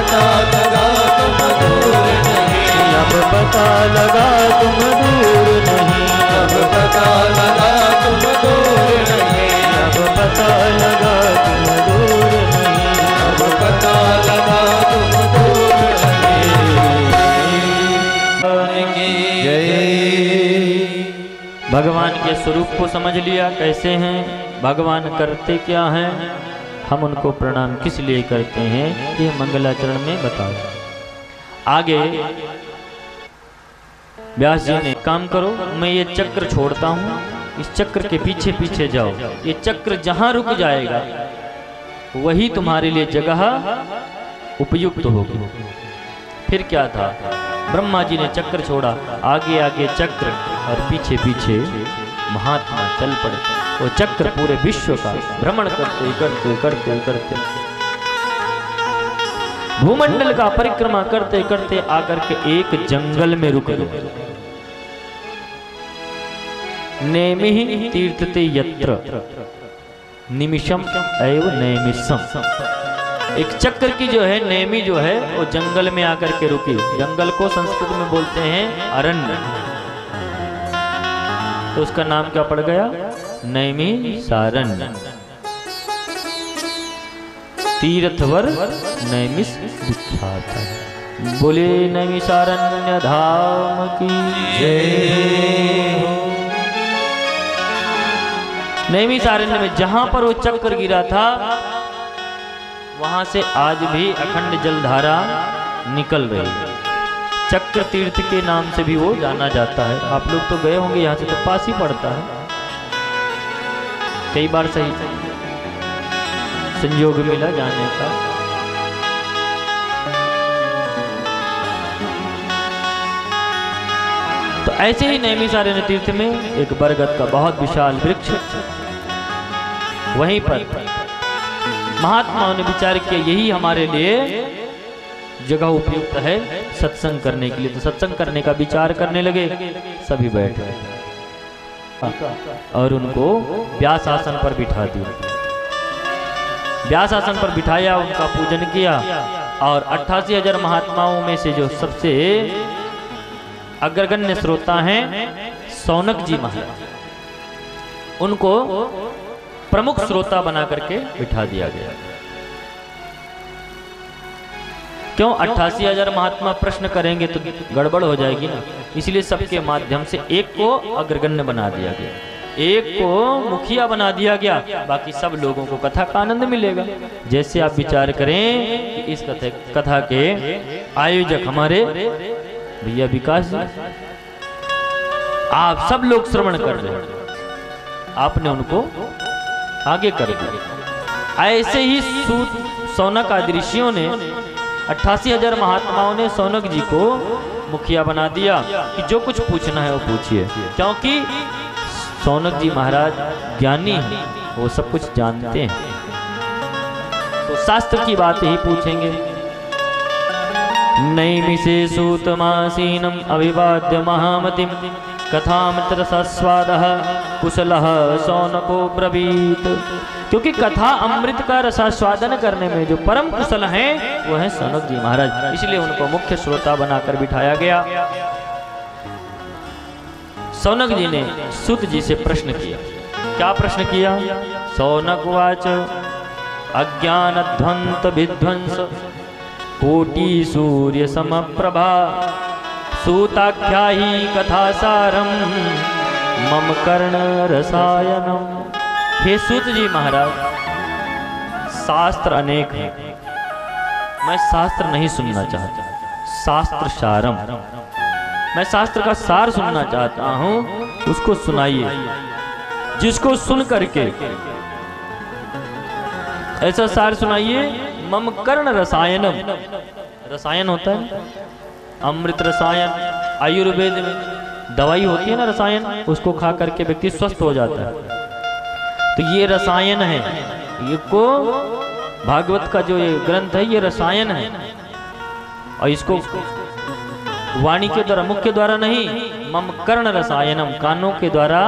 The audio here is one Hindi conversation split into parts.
पता लगा तुम दूर नहीं, अब पता लगा तुम दूर नहीं, अब पता लगा तुम दूर नहीं, अब पता लगा तुम दूर नहीं, अब पता लगा तुम दूर नहीं। जय। भगवान के स्वरूप को समझ लिया कैसे हैं, भगवान करते क्या हैं, हम उनको प्रणाम किस लिए करते हैं, ये मंगलाचरण में बताओ। आगे व्यास जी ने काम करो, मैं ये चक्र छोड़ता हूँ, इस चक्र के पीछे पीछे जाओ, ये चक्र जहां रुक जाएगा वही तुम्हारे लिए जगह उपयुक्त होगी। फिर क्या था, ब्रह्मा जी ने चक्र छोड़ा, आगे आगे चक्र और पीछे पीछे महात्मा चल पड़े। वो चक्र पूरे विश्व का भ्रमण करते करते करते करते भूमंडल का परिक्रमा करते करते आकर के एक जंगल में रुक गए। नेमिहि तीर्थते यत्र निमिषम एव नैमिषम। एक चक्र की जो है नेमी जो है वो जंगल में आकर के रुकी। जंगल को संस्कृत में बोलते हैं अरण्य, तो उसका नाम क्या पड़ गया, नैमिषारण्य। तीर्थवर नैमिष विख्यात है। बोले नैमिषारण्य धाम की जय। नैमिषारण्य में जहां पर वो चक्र गिरा था वहां से आज भी अखंड जलधारा निकल रही है। चक्र तीर्थ के नाम से भी वो जाना जाता है। आप लोग तो गए होंगे, यहाँ से तो पास ही पड़ता है, कई बार सही संयोग मिला जाने का। तो ऐसे ही नैमिषारण्य तीर्थ में एक बरगद का बहुत विशाल वृक्ष, वहीं पर महात्माओं ने विचार किया यही हमारे लिए जगह उपयुक्त है सत्संग करने के लिए। तो सत्संग करने का विचार करने लगे, सभी बैठ गए और उनको व्यास आसन पर बिठा दिया। व्यास आसन पर बिठाया, उनका पूजन किया और 88,000 महात्माओं में से जो सबसे अग्रगण्य श्रोता हैं सौनक जी महाराज, उनको प्रमुख श्रोता बना करके बिठा दिया गया। क्यों 88,000 महात्मा प्रश्न करेंगे तो गड़बड़ हो जाएगी ना, इसलिए सबके माध्यम से एक को अग्रगण्य बना दिया गया, एक को मुखिया बना दिया गया, बाकी सब लोगों को कथा का आनंद मिलेगा। जैसे आप विचार करें कि इस कथा के आयोजक हमारे भैया विकास जी, आप सब लोग श्रवण कर रहे हैं, आपने उनको आगे कर दिया। ऐसे ही सौनक आदि ऋषियों ने 88,000 महात्माओं ने सौनक जी को मुखिया बना दिया कि जो कुछ पूछना है वो पूछिए, क्योंकि सौनक जी महाराज ज्ञानी हैं, वो सब कुछ जानते हैं। तो शास्त्र की बात ही पूछेंगे। नैमिषे सूतमासीनम अभिवाद्य महामतिम कथामृतरसास्वादः कुशलः शौनको ब्रवीत। क्योंकि कथा अमृत का रसास्वादन करने में जो परम कुशल हैं वो हैं सौनक जी महाराज, इसलिए उनको मुख्य श्रोता बनाकर बिठाया गया। सौनक जी ने सूत जी से प्रश्न किया। क्या प्रश्न किया? सौनक वाच अज्ञान ध्वंत विध्वंस कोटि सूर्य समप्रभा सूताख्याही कथा सारम मम कर्ण रसायनम। हे सूत जी महाराज, शास्त्र अनेक हैं, मैं शास्त्र नहीं सुनना चाहता, शास्त्र सारम, मैं शास्त्र का सार सुनना चाहता हूं, उसको सुनाइए, जिसको सुन करके ऐसा सार सुनाइए। मम कर्ण रसायनम, रसायन होता है अमृत रसायन, आयुर्वेद में दवाई होती है ना रसायन, उसको खा करके व्यक्ति स्वस्थ हो जाता है। तो ये रसायन है, ये को भागवत का जो ये ग्रंथ है ये रसायन है, और इसको वाणी के द्वारा, मुख के द्वारा नहीं, मम कर्ण रसायनम, कानों के द्वारा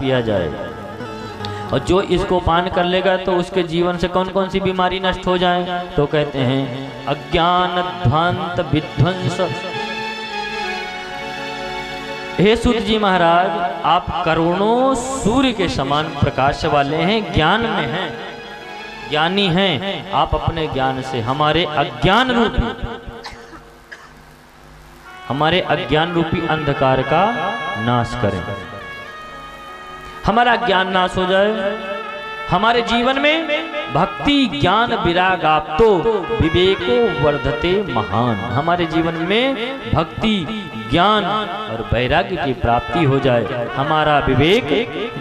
पिया जाएगा। और जो इसको पान कर लेगा तो उसके जीवन से कौन कौन सी बीमारी नष्ट हो जाए? तो कहते हैं अज्ञान ध्वांत विध्वंस। हे सूत जी महाराज, आप करोड़ों सूर्य के समान प्रकाश वाले हैं, ज्ञान में हैं, ज्ञानी हैं। आप अपने ज्ञान से हमारे अज्ञान रूपी अंधकार का नाश करें। हमारा ज्ञान नाश हो जाए, हमारे जीवन में भक्ति ज्ञान विराग आप तो विवेको वर्धते महान। हमारे जीवन में भक्ति ज्ञान और वैराग्य की प्राप्ति हो जाए, हमारा विवेक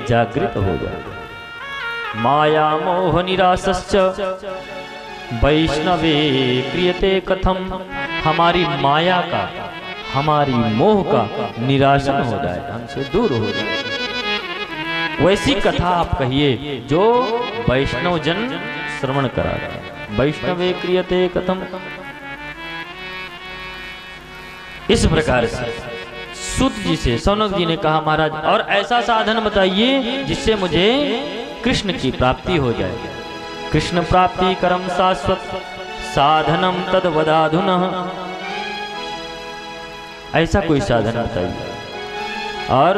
जागृत हो जाए। माया मोह निरासश्च वैष्णवे क्रियते कथम। हमारी माया का, हमारी मोह का निरासन हो जाए, हमसे दूर हो जाए। वैसी कथा आप कहिए जो वैष्णव जन श्रवण करा। वैष्णवे क्रियते कथम। इस प्रकार से सूत जी से सौनक जी ने कहा, महाराज और ऐसा साधन बताइए जिससे मुझे कृष्ण की प्राप्ति हो जाए। कृष्ण प्राप्ति करम शाश्वत साधनम तद वदाधुनः। ऐसा कोई साधन बताइए और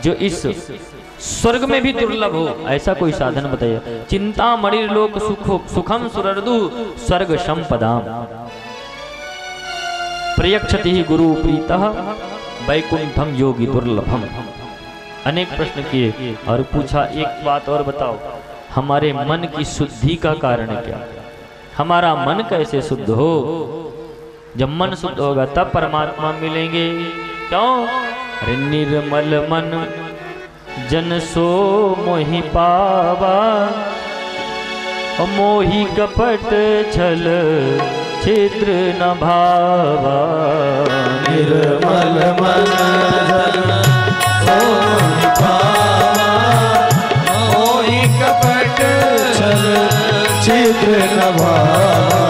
जो इस स्वर्ग में भी दुर्लभ हो, ऐसा कोई साधन बताइए। चिंता मणिर लोक सुखम सुरर्दु स्वर्ग संपदाम प्रयक्षति ही गुरु प्रीतः वैकुंठम योगी दुर्लभम। अनेक प्रश्न किए और पूछा, एक बात और बताओ, हमारे मन की शुद्धि का कारण क्या? हमारा मन कैसे शुद्ध हो? जब मन शुद्ध होगा तब परमात्मा मिलेंगे। क्यों? अरे निर्मल मन जन सो मोहि पावा, मोहि कपट छल छिद्र न भावा। निर्मल मन जन सो मोहि पावा, मोहि कपट छल छिद्र न भावा।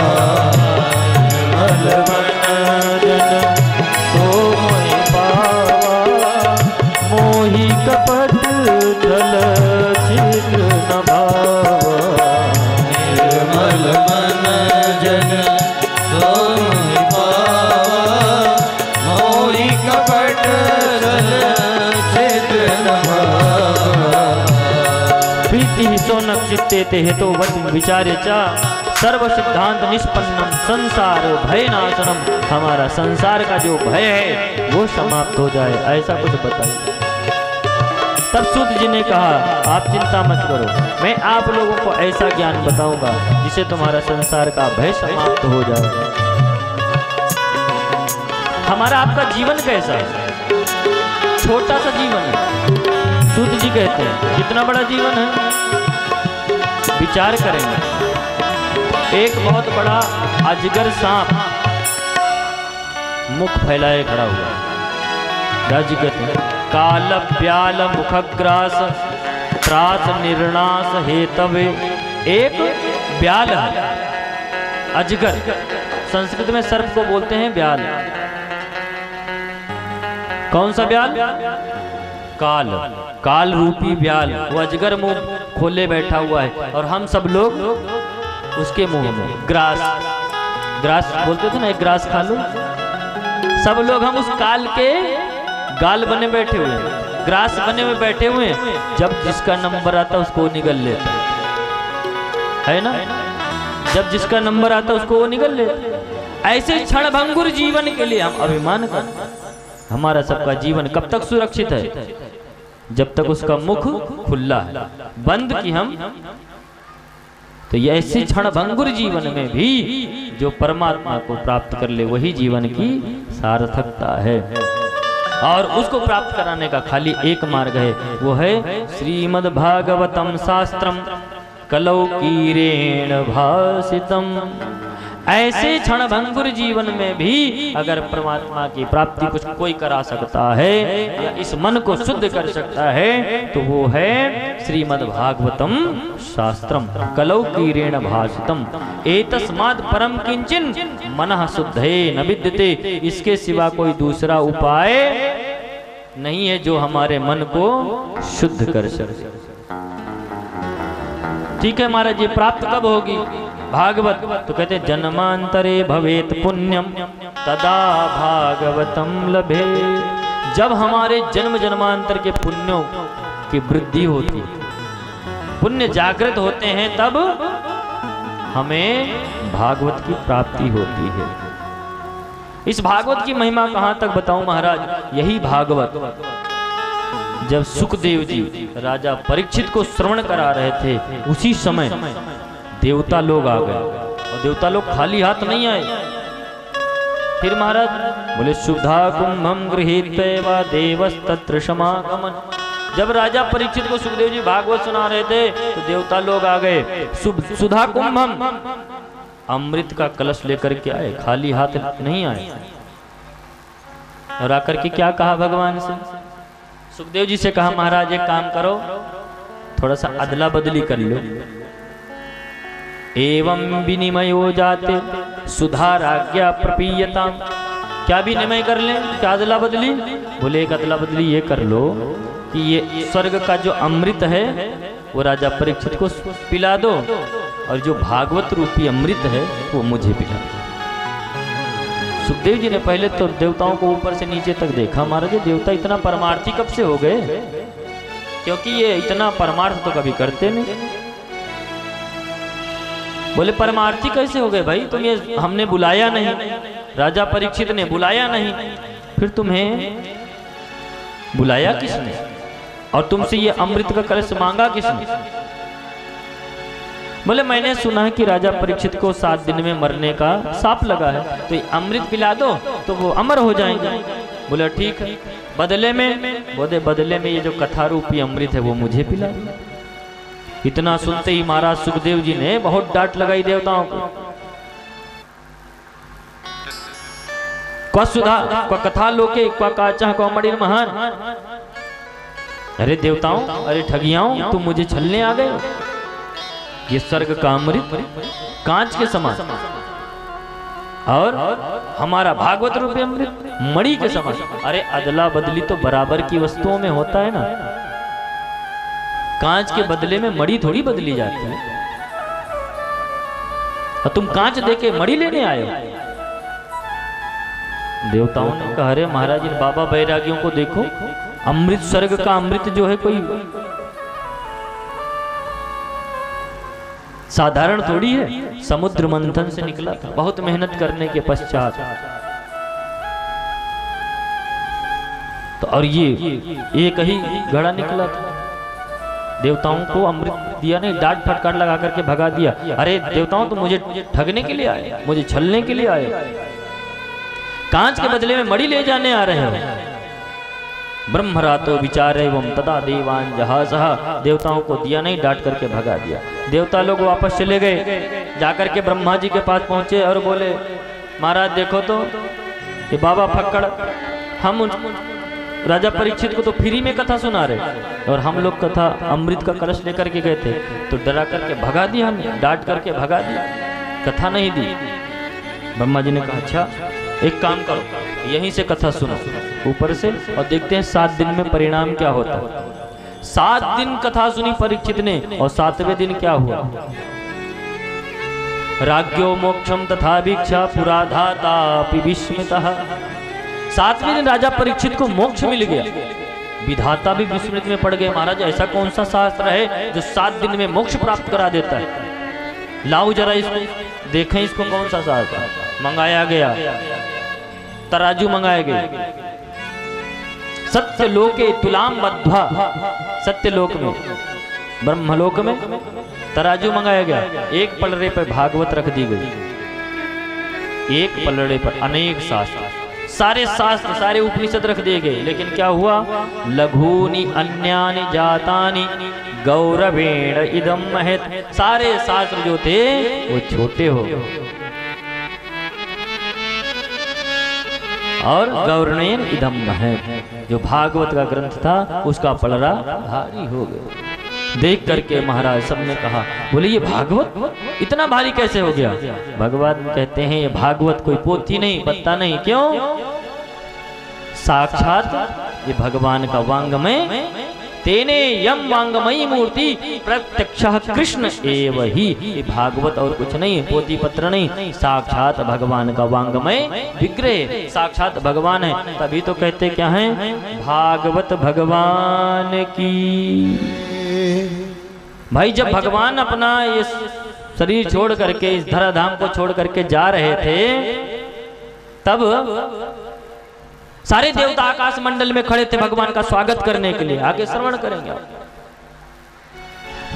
निर्मल मन जन सो मोहि पावा, मोहि कपट छल छिद्र न भावा। निर्मल मन जन सो मोहि पावा, मोहि कपट छल छिद्र न भावा। प्रीति ही सौनक चित्ते ते हेतो वचन विचार्य चा सर्व सिद्धांत निष्पन्नम संसार भय नाशनम। हमारा संसार का जो भय है वो समाप्त हो जाए, ऐसा कुछ बताइए। तब सूत जी ने कहा, आप चिंता मत करो, मैं आप लोगों को ऐसा ज्ञान बताऊंगा जिससे तुम्हारा संसार का भय समाप्त हो जाए। हमारा आपका जीवन कैसा है? छोटा सा जीवन है। सूत जी कहते हैं कितना बड़ा जीवन है, विचार करेंगे। एक बहुत बड़ा अजगर सांप मुख फैलाए खड़ा हुआ। राजी कहते हैं काल प्याल मुखग्रास त्रास निर्णास हेतवे। एक ब्याल है, अजगर, संस्कृत में सर्प को बोलते हैं ब्याल। कौन सा ब्याल? काल, काल रूपी ब्याल। वो अजगर मुंह खोले बैठा हुआ है और हम सब लोग उसके मुंह में ग्रास, ग्रास बोलते थे ना, एक ग्रास खा लो। सब लोग हम उस काल के गाल बने बैठे हुए हैं, ग्रास बने हुए बैठे हुए हैं। जब जिसका नंबर आता उसको निगल लेता है ना, जब जिसका नंबर आता उसको वो निगल लेता। ऐसे क्षणभंगुर जीवन के लिए हम अभिमान करते हैं। हमारा सबका जीवन कब तक सुरक्षित है? जब तक उसका मुख खुला है। बंद की हम तो ये ऐसे क्षणभंगुर जीवन में भी जो परमात्मा को प्राप्त कर ले वही जीवन की सार्थकता है। और उसको प्राप्त कराने का खाली एक मार्ग है, वो है श्रीमद् भागवतम शास्त्रम कलौकीरेण भासितम। ऐसे क्षणभंगुर जीवन में भी अगर परमात्मा की प्राप्ति कुछ कोई करा सकता है या इस मन को शुद्ध कर सकता है तो वो है श्रीमद् भागवतम शास्त्रम कलौकीरेण भासितम। एतस्माद् परम किंचिन मनः शुद्धे न विद्यते। इसके सिवा कोई दूसरा उपाय नहीं है जो हमारे मन को शुद्ध कर सके। ठीक है महाराज, ये प्राप्त कब होगी भागवत? तो कहते हैं जन्मांतरे भवेत पुण्यम तदा भागवतम लभे। जब हमारे जन्म जन्मांतर के पुण्यों की वृद्धि होती है, पुण्य जागृत होते हैं, तब हमें भागवत की प्राप्ति होती है। इस भागवत की महिमा कहां तक बताऊं महाराज? यही भागवत जब सुखदेव जी राजा परीक्षित को श्रवण करा रहे थे, उसी समय देवता लोग आ गए, और देवता लोग खाली हाथ नहीं आए। फिर महाराज बोले सुधा कुंभम गृहीत्वा देवस्तत्र समागमन। जब राजा परीक्षित को सुखदेव जी भागवत सुना रहे थे, तो देवता लोग आ गए, सुधा कुंभम, अमृत का कलश लेकर के आए, खाली हाथ नहीं आए। और आकर के क्या कहा भगवान से? सुखदेव जी से कहा महाराज एक काम करो, थोड़ा सा अदला बदली कर लो। एवं विनिमयो जाते सुधाराज्ञा प्रपीयताम। क्या विनिमय कर लें? क्या अदला बदली? बोले एक अदला बदली ये कर लो कि ये स्वर्ग का जो अमृत है वो राजा परीक्षित को पिला दो, और जो भागवत रूपी अमृत है वो मुझे पिला दो। सुखदेव जी ने पहले तो देवताओं को ऊपर से नीचे तक देखा, महाराज देवता इतना परमार्थी कब से हो गए? क्योंकि ये इतना परमार्थ तो कभी करते नहीं। बोले परमार्थी कैसे हो गए भाई? तुम्हें हमने बुलाया नहीं, राजा परीक्षित ने बुलाया नहीं, फिर तुम्हें बुलाया किसने? और तुमसे ये अमृत का कलश मांगा किसने? बोले मैंने सुना है कि राजा परीक्षित को 7 दिन में मरने का साप लगा है, तो ये अमृत पिला दो तो वो अमर हो जाएंगे। बोले ठीक है, बदले में ये जो कथा रूपी अमृत है वो मुझे पिला दो। इतना सुनते ही महाराज सुखदेव जी ने बहुत डांट लगाई देवताओं को। क्व सुधा क्व कथा लोके क्व काचा क्व मणिर महान। अरे देवताओं, अरे ठगियाओं, तुम मुझे छलने आ गए। ये स्वर्ग का अमृत कांच के समान, और हमारा भागवत रूपी अमृत मणि के समान। अरे अदला बदली तो बराबर की वस्तुओं में होता है ना, कांच के बदले में मणि थोड़ी बदली जाती है। और तुम कांच देके मणि लेने आए हो। देवताओं ने कहा अरे महाराज इन बाबा बैरागियों को देखो, अमृत स्वर्ग का अमृत जो है कोई साधारण थोड़ी है, समुद्र मंथन से निकला था, बहुत मेहनत करने के पश्चात। तो और ये एक ही घड़ा निकला था। देवताओं को अमृत दिया नहीं, डांट फटकार लगा करके भगा दिया। अरे देवताओं तो मुझे ठगने के लिए आए, मुझे छलने के लिए आए, कांच के बदले में मणि ले जाने आ रहे हो। ब्रह्मरातो विचार एवं तदा देवान जहासहा। देवताओं को दिया नहीं, डांट करके भगा दिया। देवता लोग वापस चले गए, जाकर के ब्रह्मा जी के पास पहुंचे और बोले महाराज देखो तो ये बाबा फक्कड़, हम राजा परीक्षित को तो फ्री में कथा सुना रहे, और हम लोग कथा अमृत का कलश लेकर के गए थे, तो डरा करके भगा दिया, हमने डांट करके भगा दिया, कथा नहीं दी। ब्रह्मा जी ने कहा अच्छा एक काम करो, यहीं से कथा सुनो ऊपर से, और देखते हैं 7 दिन में परिणाम क्या होता है। 7 दिन कथा सुनी परीक्षित ने, और 7वें दिन क्या हुआ? राज्ञो मोक्षम तथा भिक्षा पुराधातापि विस्मितः। 7वें दिन राजा परीक्षित को मोक्ष मिल गया, विधाता भी विस्मृत में पड़ गए। महाराज ऐसा कौन सा शास्त्र है जो 7 दिन में मोक्ष प्राप्त करा देता है? लाओ जरा इसको देखें, इसको कौन सा शास्त्र है? मंगाया गया, तराजू मंगाए गए। सत्य लोके तुलाम बद्ध्वा, सत्य लोक में ब्रह्मलोक में तराजू मंगाया गया। एक पलड़े पर भागवत रख दी गई, एक पलड़े पर अनेक शास्त्र, सारे शास्त्र सारे उपनिषद रख दिए गए। लेकिन क्या हुआ? लघूनि अन्यानि जातानि गौरवेण इदम महत्। सारे शास्त्र जो थे वो छोटे हो और गौरवेण इदम महत्, जो भागवत का ग्रंथ था उसका पलड़ा भारी हो गया। देख करके महाराज सबने कहा, बोले ये भागवत इतना भारी कैसे हो गया? भगवान कहते हैं ये भागवत कोई पोथी नहीं, पत्ता नहीं। क्यों? साक्षात ये भगवान का वांग्मय तेने यम वांगमयी मूर्ति प्रत्यक्षः कृष्ण एव ही। ये भागवत और कुछ नहीं, पोथी पत्र नहीं, साक्षात भगवान का वांगमय विग्रह, साक्षात भगवान है। तभी तो कहते क्या है, भागवत भगवान की। भाई जब भगवान अपना ये शरीर छोड़ करके, इस धराधाम को छोड़ करके जा रहे थे, तब सारे देवता आकाश मंडल में खड़े थे भगवान का स्वागत करने के लिए। आगे श्रवण करेंगे।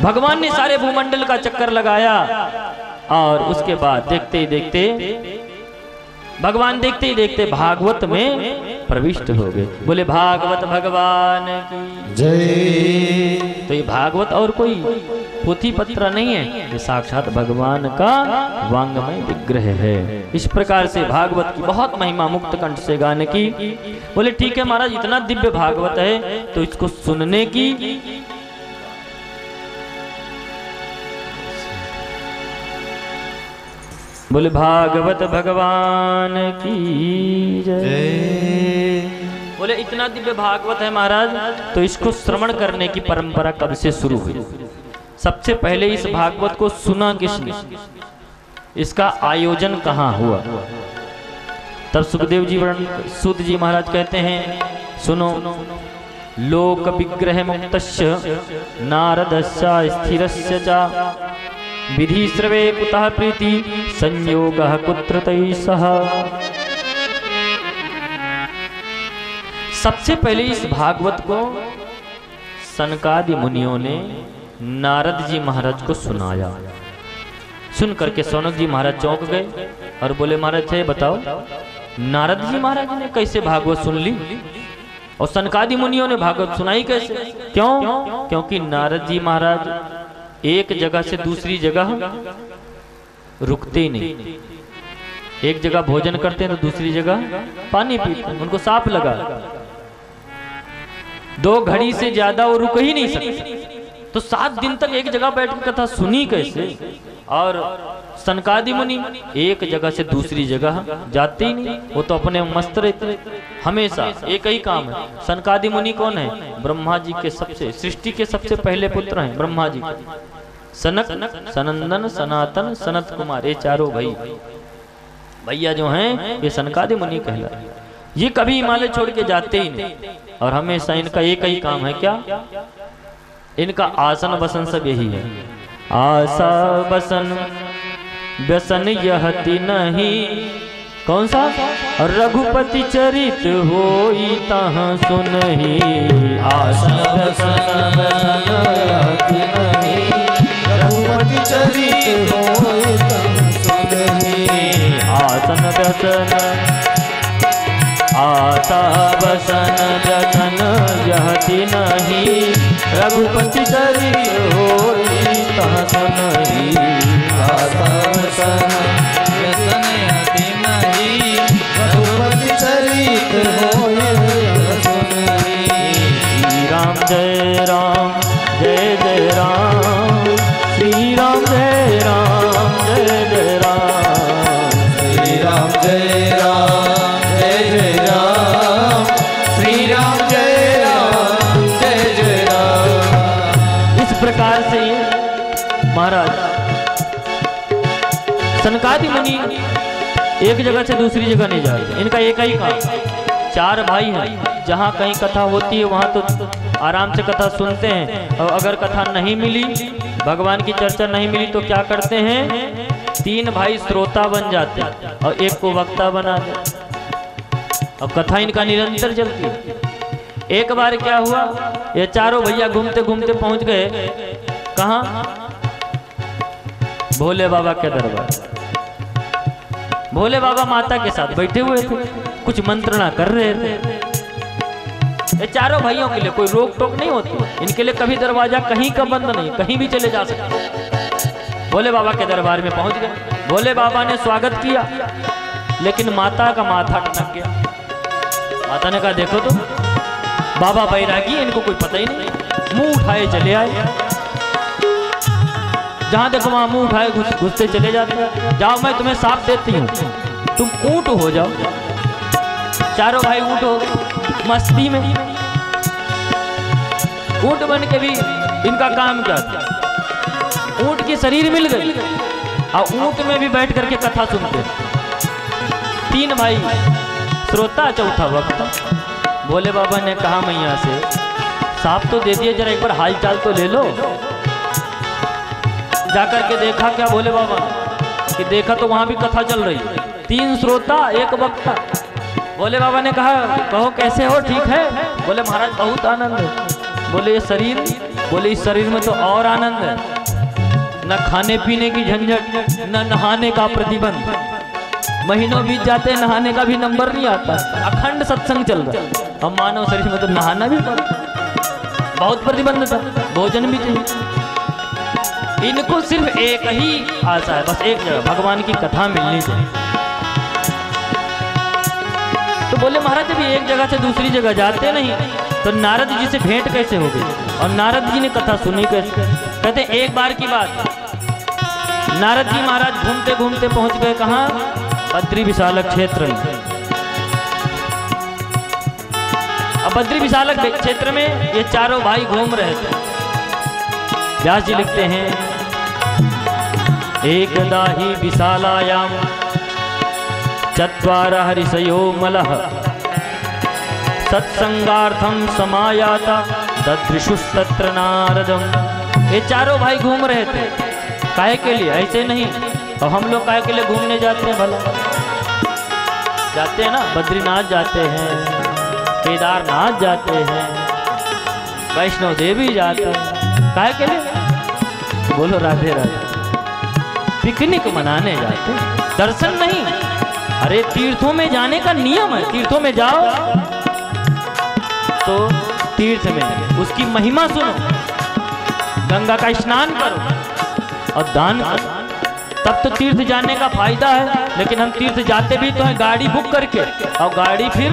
भगवान ने सारे भूमंडल का चक्कर लगाया और उसके बाद देखते ही देखते भगवान देखते ही देखते भागवत में प्रविष्ट हो गए। बोले भागवत भगवान की जय। तो ये भागवत और कोई पोथी पत्र नहीं है, ये साक्षात भगवान का वांगमय विग्रह है। इस प्रकार से भागवत की बहुत महिमा मुक्त कंठ से गाने की। बोले ठीक है महाराज, इतना दिव्य भागवत है तो इसको सुनने की बोले भागवत भगवान की जय। बोले इतना दिव्य भागवत है महाराज, तो इसको श्रवण करने की परंपरा कब से शुरू हुई? सबसे पहले इस भागवत को सुना किसने? इसका आयोजन कहाँ हुआ? तब सुखदेव जी सूत जी महाराज कहते हैं, सुनो, लोक विग्रह मुक्तस्य नारदस्य स्थिरस्य च विधि श्रवे कुतः प्रीति संयोगः कुत्र तैसः। सबसे पहले इस भागवत को सनकादि मुनियों ने नारद जी महाराज को सुनाया। सुन करके सौनक जी महाराज चौंक गए और बोले महाराज थे बताओ, नारद जी महाराज ने कैसे भागवत सुन ली और सनकादि मुनियों ने भागवत सुनाई कैसे? क्यों? क्योंकि नारद जी महाराज एक जगह से दूसरी जगह रुकते ही नहीं। एक जगह भोजन करते हैं तो दूसरी जगह पानी पीते हैं, उनको सांप लगा। 2 घड़ी से ज्यादा वो रुक ही नहीं सकते। तो 7 दिन तक एक जगह बैठ कर कथा सुनी कैसे? और सनकादि मुनि एक जगह से दूसरी जगह जाते ही नहीं, वो तो अपने मस्त रहते, हमेशा एक ही काम है। सनकादि मुनि कौन है? ब्रह्मा जी के सबसे, सृष्टि के सबसे पहले पुत्र हैं ब्रह्मा जी। सनक, सनंदन, सनातन, सनत कुमार, ये चारों भाई भैया जो हैं ये सनकादि मुनि कहलाते। ये कभी हिमालय छोड़ के जाते ही नहीं और हमेशा इनका एक ही काम है, क्या? इनका आसन बसन सब यही है। आशा बसन व्यसन यहति नहीं, कौन सा? रघुपति चरित होई तहाँ सुनहि। आसन व्यसन यहति नहीं, रघुपति चरित होई तहाँ सुनहि। आसन व्यसन, आशा बसन व्यसन यहति नहीं, रघुपति चरित होई तहाँ सुनहि। आशा बसन व्यसन यहति नहीं, रघुपति चरित होई तहाँ सुनहि। श्री राम जय राम, जय जय राम, श्री राम जय राम, जय जय राम, श्री राम जय राम, जय जय राम, श्री राम जय राम, जय जय राम। इस प्रकार से महाराज सनकादि मुनि एक जगह से दूसरी जगह नहीं जाते, इनका एक ही काम। 4 भाई हैं, जहाँ कहीं कथा होती है वहाँ तो आराम से कथा सुनते हैं, और अगर कथा नहीं मिली, भगवान की चर्चा नहीं मिली तो क्या करते हैं? 3 भाई श्रोता बन जाते हैं और एक को वक्ता बना देते और कथा इनका निरंतर चलती है। एक बार क्या हुआ, ये चारों भैया घूमते घूमते पहुंच गए कहाँ? भोले बाबा के दरबार। भोले बाबा माता के साथ बैठे हुए थे, कुछ मंत्रणा कर रहे थे। ये चारों भाइयों के लिए कोई रोक टोक नहीं होती, इनके लिए कभी दरवाजा कहीं का बंद नहीं, कहीं भी चले जा सकते। भोले बाबा के दरबार में पहुंच गए, भोले बाबा ने स्वागत किया, लेकिन माता का माथा टक गया। माता ने कहा देखो तो बाबा बैरागी, इनको कोई पता ही नहीं। मुंह उठाए चले आए, जहां देखो वहां मुंह उठाए घुसते चले जाते। जाओ मैं तुम्हें साफ देती हूँ, तुम ऊंट हो जाओ। चारों भाई ऊंट हो गए मस्ती में। ऊंट बन के भी इनका काम क्या था, ऊंट की शरीर मिल गई और ऊंट में भी बैठ करके कथा सुनते। 3 भाई श्रोता, चौथा वक्ता। भोले बाबा ने कहा मैया से, सांप तो दे दिए, जरा एक बार हाल चाल तो ले लो। जाकर के देखा क्या भोले बाबा कि देखा तो वहां भी कथा चल रही, 3 श्रोता 1 वक्ता। भोले बाबा ने कहा कहो कैसे हो, ठीक है? बोले महाराज बहुत आनंद है। बोले ये शरीर, बोले इस शरीर में तो और आनंद है, न खाने पीने की झंझट, न नहाने का प्रतिबंध। महीनों बीत जाते हैं, नहाने का भी नंबर नहीं आता, अखंड सत्संग चल रहा है। हम मानव शरीर में तो नहाना भी पड़ता, बहुत प्रतिबंध था, भोजन भी चाहिए। इनको सिर्फ एक ही आशा है, बस एक जगह भगवान की कथा मिलनी चाहिए। तो बोले महाराज जब एक जगह से दूसरी जगह जाते नहीं तो नारद जी से भेंट कैसे हो गई? और नारद जी ने कथा सुनी कैसे? कहते एक बार की बात, नारद जी महाराज घूमते घूमते पहुंच गए कहाँ? बद्री विशालक क्षेत्र में। अब बद्री विशालक क्षेत्र में ये चारों भाई घूम रहे थे। व्यास जी लिखते हैं, एकदा ही विशालायाम चत्वारः ऋषयो मलः सत्संगार्थम समायाता ददृशुस्तत्र नारदम। ये चारों भाई घूम रहे थे, काहे के लिए? ऐसे नहीं। और हम लोग काहे के लिए घूमने जाते हैं? भला जाते हैं ना, बद्रीनाथ जाते हैं, केदारनाथ जाते हैं, वैष्णो देवी जाते हैं, काहे के लिए? बोलो राधे राधे। पिकनिक मनाने जाते हैं, दर्शन नहीं। अरे तीर्थों में जाने का नियम है, तीर्थों में जाओ तो तीर्थ में उसकी महिमा सुनो, गंगा का स्नान करो और दान करो, तब तो तीर्थ जाने का फायदा है। लेकिन हम तीर्थ जाते भी तो हैं गाड़ी बुक करके, और गाड़ी फिर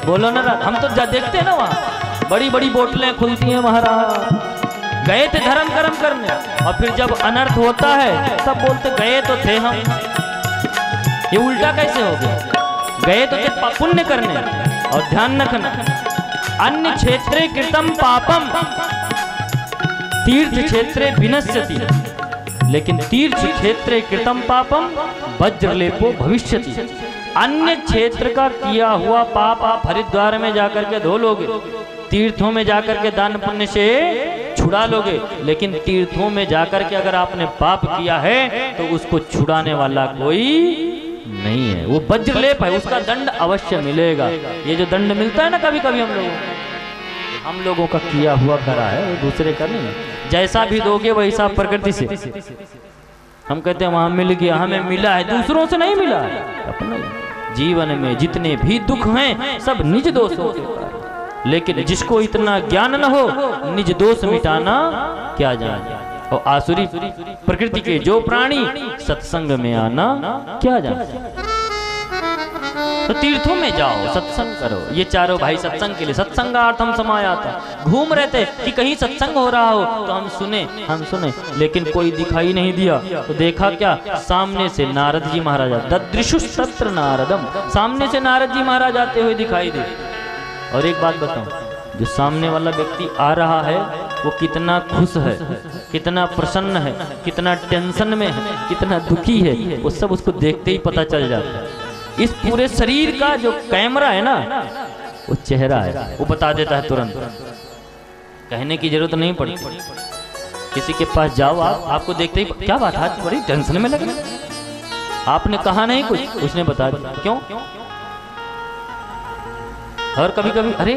बोलो ना, हम तो देखते हैं ना वहाँ बड़ी बड़ी बोतलें खुलती हैं महाराज। गए थे धर्म कर्म करने और फिर जब अनर्थ होता है तब बोलते गए तो थे हम। ये उल्टा कैसे हो गया? गए तो थे पुण्य करने। और ध्यान रखना, अन्य क्षेत्रे कृतम पापम तीर्थ क्षेत्रे विनश्यति, लेकिन तीर्थ क्षेत्रे कृतम पापम वज्रलेपो भविष्यति। अन्य क्षेत्र का किया हुआ पाप आप हरिद्वार में जाकर के धो लोगे, तीर्थों में जाकर के दान पुण्य से छुड़ा लोगे, लेकिन तीर्थों में जाकर के अगर आपने पाप किया है तो उसको छुड़ाने वाला कोई नहीं है। वो वज्रलेप है, उसका दंड अवश्य मिलेगा। ये जो दंड मिलता है ना कभी कभी हम लोगों का किया हुआ करा है, वो दूसरे का नहीं है। जैसा भी दोगे वैसा प्रकृति से। हम कहते हैं वहां मिल गया, हमें मिला है, दूसरों से नहीं मिला है, अपने जीवन में जितने भी दुख हैं सब निज दोषों के। लेकिन जिसको इतना ज्ञान न हो, निज दोष मिटाना क्या जाने। और आसुरी प्रकृति के जो प्राणी सत्संग में आना क्या जाने। तो तीर्थों में जाओ, सत्संग करो। ये चारों भाई सत्संग के लिए सत्संगार्थम समायाता घूम रहे थे कि कहीं सत्संग हो रहा हो तो हम सुने, लेकिन कोई दिखाई नहीं दिया। तो देखा क्या? सामने से नारद जी महाराज, ददृशुस्तत्र नारदम, सामने से नारद जी महाराज आते हुए दिखाई दे। और एक बात बताऊं, जो सामने वाला व्यक्ति आ रहा है वो कितना खुश है, कितना प्रसन्न है, कितना टेंशन में है, कितना दुखी है, वो सब उसको देखते ही पता चल जाता है। इस पूरे शरीर का जो कैमरा है ना, वो चेहरा है, वो बता देता है तुरंत। कहने की जरूरत नहीं पड़ती। किसी के पास जाओ आपको देखते ही क्या बात है, बड़ी टेंशन में लग रही, आपने कहा नहीं कुछ, उसने बता दिया। क्यों? और कभी कभी अरे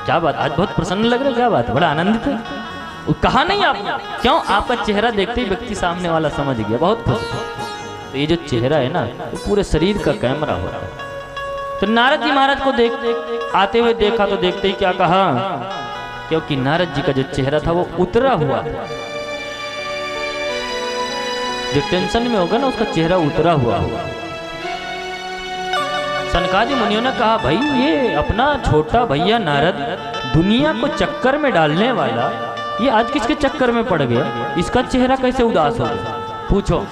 क्या बात, आज बहुत प्रसन्न लग रहा है, क्या बात, बड़ा आनंदित है, कहा नहीं आपने। क्यों? आपका चेहरा देखते ही व्यक्ति सामने वाला समझ गया, बहुत खुश। तो ये जो चेहरा है ना, वो पूरे शरीर का कैमरा हो रहा है। तो नारद जी महाराज को आते हुए देखा तो देखते ही क्या कहा? क्योंकि नारद जी का जो चेहरा था वो उतरा हुआ था। जो टेंशन में होगा ना उसका चेहरा उतरा हुआ होगा। सनकादि मुनियों ने कहा भाई ये अपना छोटा भैया नारद दुनिया को चक्कर में डालने वाला, ये आज किसके चक्कर में पड़ गया? इसका चेहरा कैसे उदास हो गया? पूछो।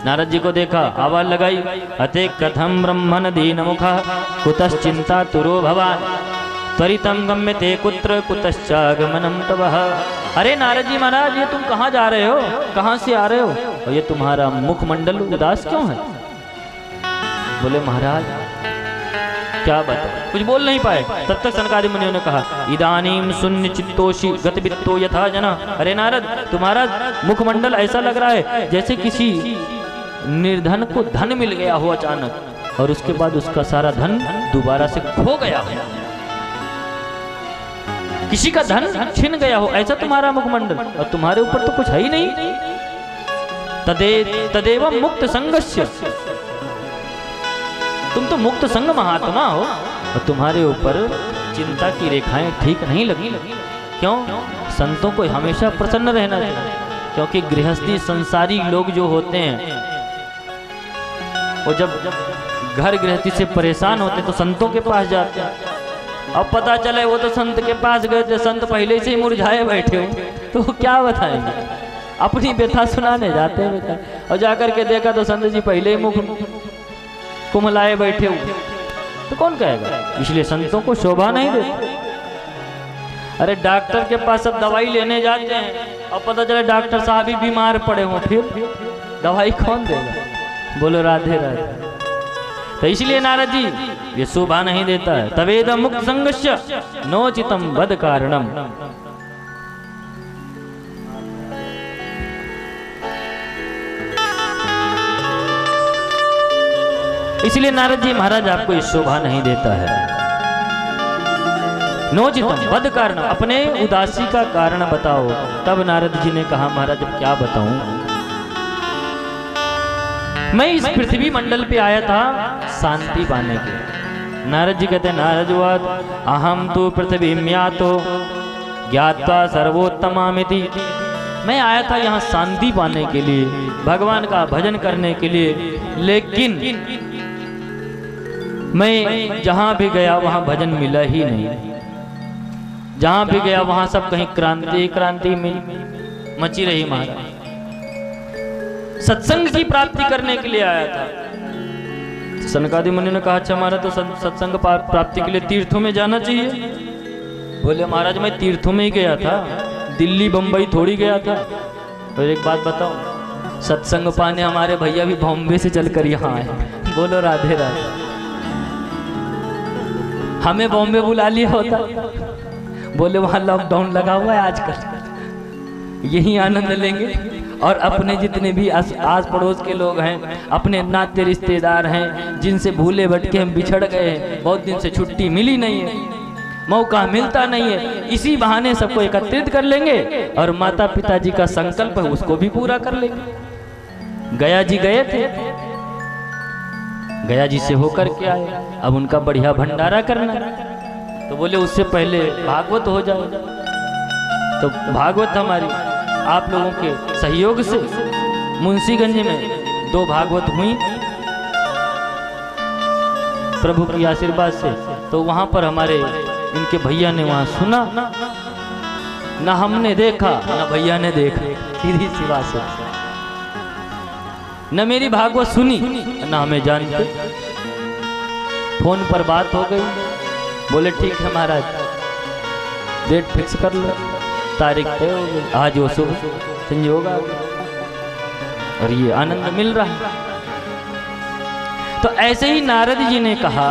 नारद जी को देखा, आवाज लगाई, अते कथम ब्रह्मन दीन मुख कुतश्चिंता तुरो भवान त्वरितम गम्यते कुत्र कुतश्चागमनम तवः। अरे नारद जी महाराज, ये तुम कहाँ जा रहे हो, कहाँ से आ रहे हो, और ये तुम्हारा मुखमंडल उदास क्यों है? बोले महाराज क्या बताओ, कुछ बोल नहीं पाए। तब तक सनकादि मुनियों ने कहा, इदानीम शून्य चित्तोषि गतवित्तो यथा जना। अरे नारद, तुम्हारा मुखमंडल ऐसा लग रहा है जैसे किसी निर्धन को धन मिल गया हो अचानक, और उसके बाद उसका सारा धन दोबारा से खो गया हो, किसी का धन छिन गया हो, ऐसा तुम्हारा मुखमंडल, और तुम्हारे ऊपर तो कुछ है ही नहीं। तदेव मुक्त संगस्य, तुम तो मुक्त संग महात्मा हो, और तुम्हारे ऊपर चिंता की रेखाएं ठीक नहीं लगी। क्यों? संतों को हमेशा प्रसन्न रहना चाहिए, क्योंकि गृहस्थी संसारी लोग जो होते हैं वो जब घर गृहस्थी से परेशान होते तो संतों के पास जाते हैं। अब पता चले वो तो संत के पास गए थे, संत पहले से ही मुरझाए बैठे हो, तो क्या बताएंगे? अपनी व्यथा सुनाने जाते हैं बेटा, और जाकर के देखा तो संत जी पहले ही मुख कुमलाए बैठे हो, तो कौन कहेगा? इसलिए संतों को शोभा नहीं देते। अरे डॉक्टर के पास सब दवाई लेने जाते हैं, और पता चले डॉक्टर साहब ही बीमार पड़े हो, फिर दवाई कौन देगा? बोलो राधे राधे। तो इसलिए नारद जी ये शोभा नहीं देता है। तवेद मुक्त संगस्य नोचितम वद कारणम। इसलिए नारद जी महाराज आपको इस शोभा नहीं देता है। नोचितम वद कारण, अपने उदासी का कारण बताओ। तब नारद जी ने कहा, महाराज अब क्या बताऊं, मैं इस पृथ्वी मंडल पे आया था शांति पाने के। नारद जी कहते हैं, नारदवाद अहम तो पृथ्वी म्यातो ज्ञात्वा सर्वोत्तमामिति। मैं आया था यहाँ शांति पाने के लिए, भगवान का भजन करने के लिए, लेकिन मैं जहाँ भी गया वहाँ भजन मिला ही नहीं। जहाँ भी गया वहाँ सब कहीं क्रांति क्रांति मची रही। महाराज सत्संग की प्राप्ति करने के लिए आया था। सनकादि मुनि ने कहा, अच्छा महाराज तो सत्संग प्राप्ति के लिए तीर्थों में जाना चाहिए। बोले महाराज मैं तीर्थों में ही गया था, दिल्ली बम्बई थोड़ी गया था। और एक बात बताओ, सत्संग पाने हमारे भैया भी बॉम्बे से चलकर यहाँ आए। बोलो राधे राधे। हमें बॉम्बे बुला लिया होता, बोले वहां लॉकडाउन लगा हुआ है आजकल, यही आनंद लेंगे। और अपने जितने भी आस पड़ोस के लोग हैं, अपने नाते रिश्तेदार हैं, जिनसे भूले भटके हम बिछड़ गए हैं, बहुत दिन से छुट्टी मिली नहीं है, मौका मिलता नहीं है, इसी बहाने सबको एकत्रित कर लेंगे और माता पिता जी का संकल्प है उसको भी पूरा कर लेंगे। गया जी गए थे, गया जी से होकर के आए, अब उनका बढ़िया भंडारा करना, तो बोले उससे पहले भागवत हो जाए। तो भागवत हमारी आप लोगों के सहयोग से मुंशीगंज में 2 भागवत हुई प्रभु की आशीर्वाद से। तो वहां पर हमारे इनके भैया ने वहां सुना, ना हमने देखा ना भैया ने देखा, सीधी सी बात है। न मेरी भागवत सुनी ना हमें जानते। फोन पर बात हो गई, बोले ठीक है महाराज डेट फिक्स कर लो, तारीख तय हो गई, आज वो शुभ संयोग आ गया और ये आनंद मिल रहा है। तो ऐसे ही नारद जी ने कहा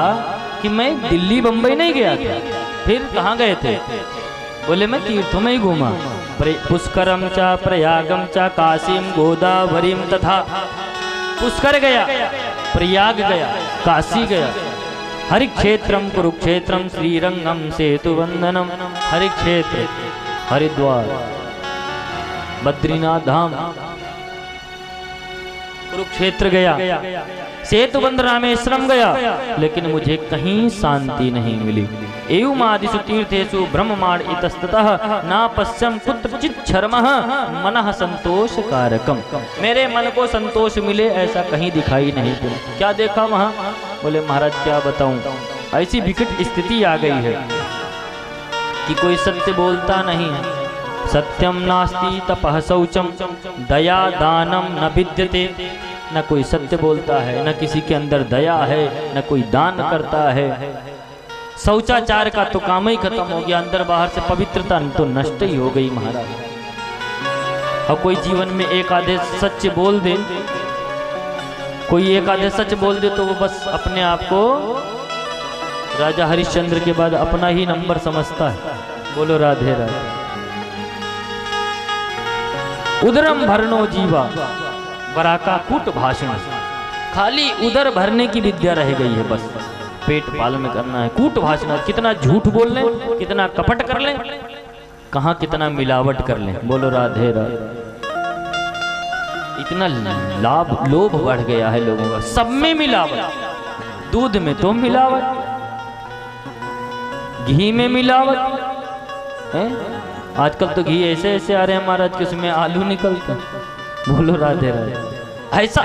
कि मैं दिल्ली बंबई नहीं गया था। फिर कहाँ गए थे? बोले मैं तीर्थों में ही घूमा, पुष्करम चा प्रयागम चा काशीम गोदावरीम तथा। पुष्कर गया, प्रयाग गया, काशी गया, हरिक्षेत्रम कुरुक्षेत्रम श्रीरंगम सेतुवंदनम। हरिक्षेत्र हरिद्वार बद्रीनाथ धाम, कुरुक्षेत्र गया, सेतुबंध रामेश्वरम गया, लेकिन मुझे कहीं शांति नहीं मिली। एवं आदिषु तीर्थेषु ब्रह्ममाण इतस्ततः ना पश्यम कुत्रचित् क्षरमः मनः संतोष कारकम। मेरे मन को संतोष मिले ऐसा कहीं दिखाई नहीं पड़ा। क्या देखा वहाँ? बोले महाराज क्या बताऊं, ऐसी विकट स्थिति आ गई है कि कोई सत्य बोलता नहीं है। सत्यम नास्ति तपः शौचम दया दानम न विद्यते। न कोई सत्य बोलता है, न किसी के अंदर दया है, न कोई दान करता है। शौचाचार का तो काम ही खत्म हो गया, अंदर बाहर से पवित्रता तो नष्ट ही हो गई महाराज। और कोई जीवन में एक आधे सच बोल दे, कोई एक आधे सच बोल दे तो वो बस अपने आप को राजा हरिश्चंद्र के बाद अपना ही नंबर समझता है। बोलो राधे राधे। उदरम भरनो जीवा बराका कूट भाषण, खाली उदर भरने की विद्या रह गई है, बस पेट पालन करना है। कूट भाषण, कितना झूठ बोल लें, कितना कपट कर लें, कहाँ कितना मिलावट कर लें। बोलो राधे राधे। इतना लोभ बढ़ गया है लोगों का, सब में मिलावट। दूध में तो मिलावट, घी में मिलावट है। आजकल तो घी ऐसे ऐसे आ रहे हैं महाराज कि उसमें आलू निकलता। बोलो राधे राधे। ऐसा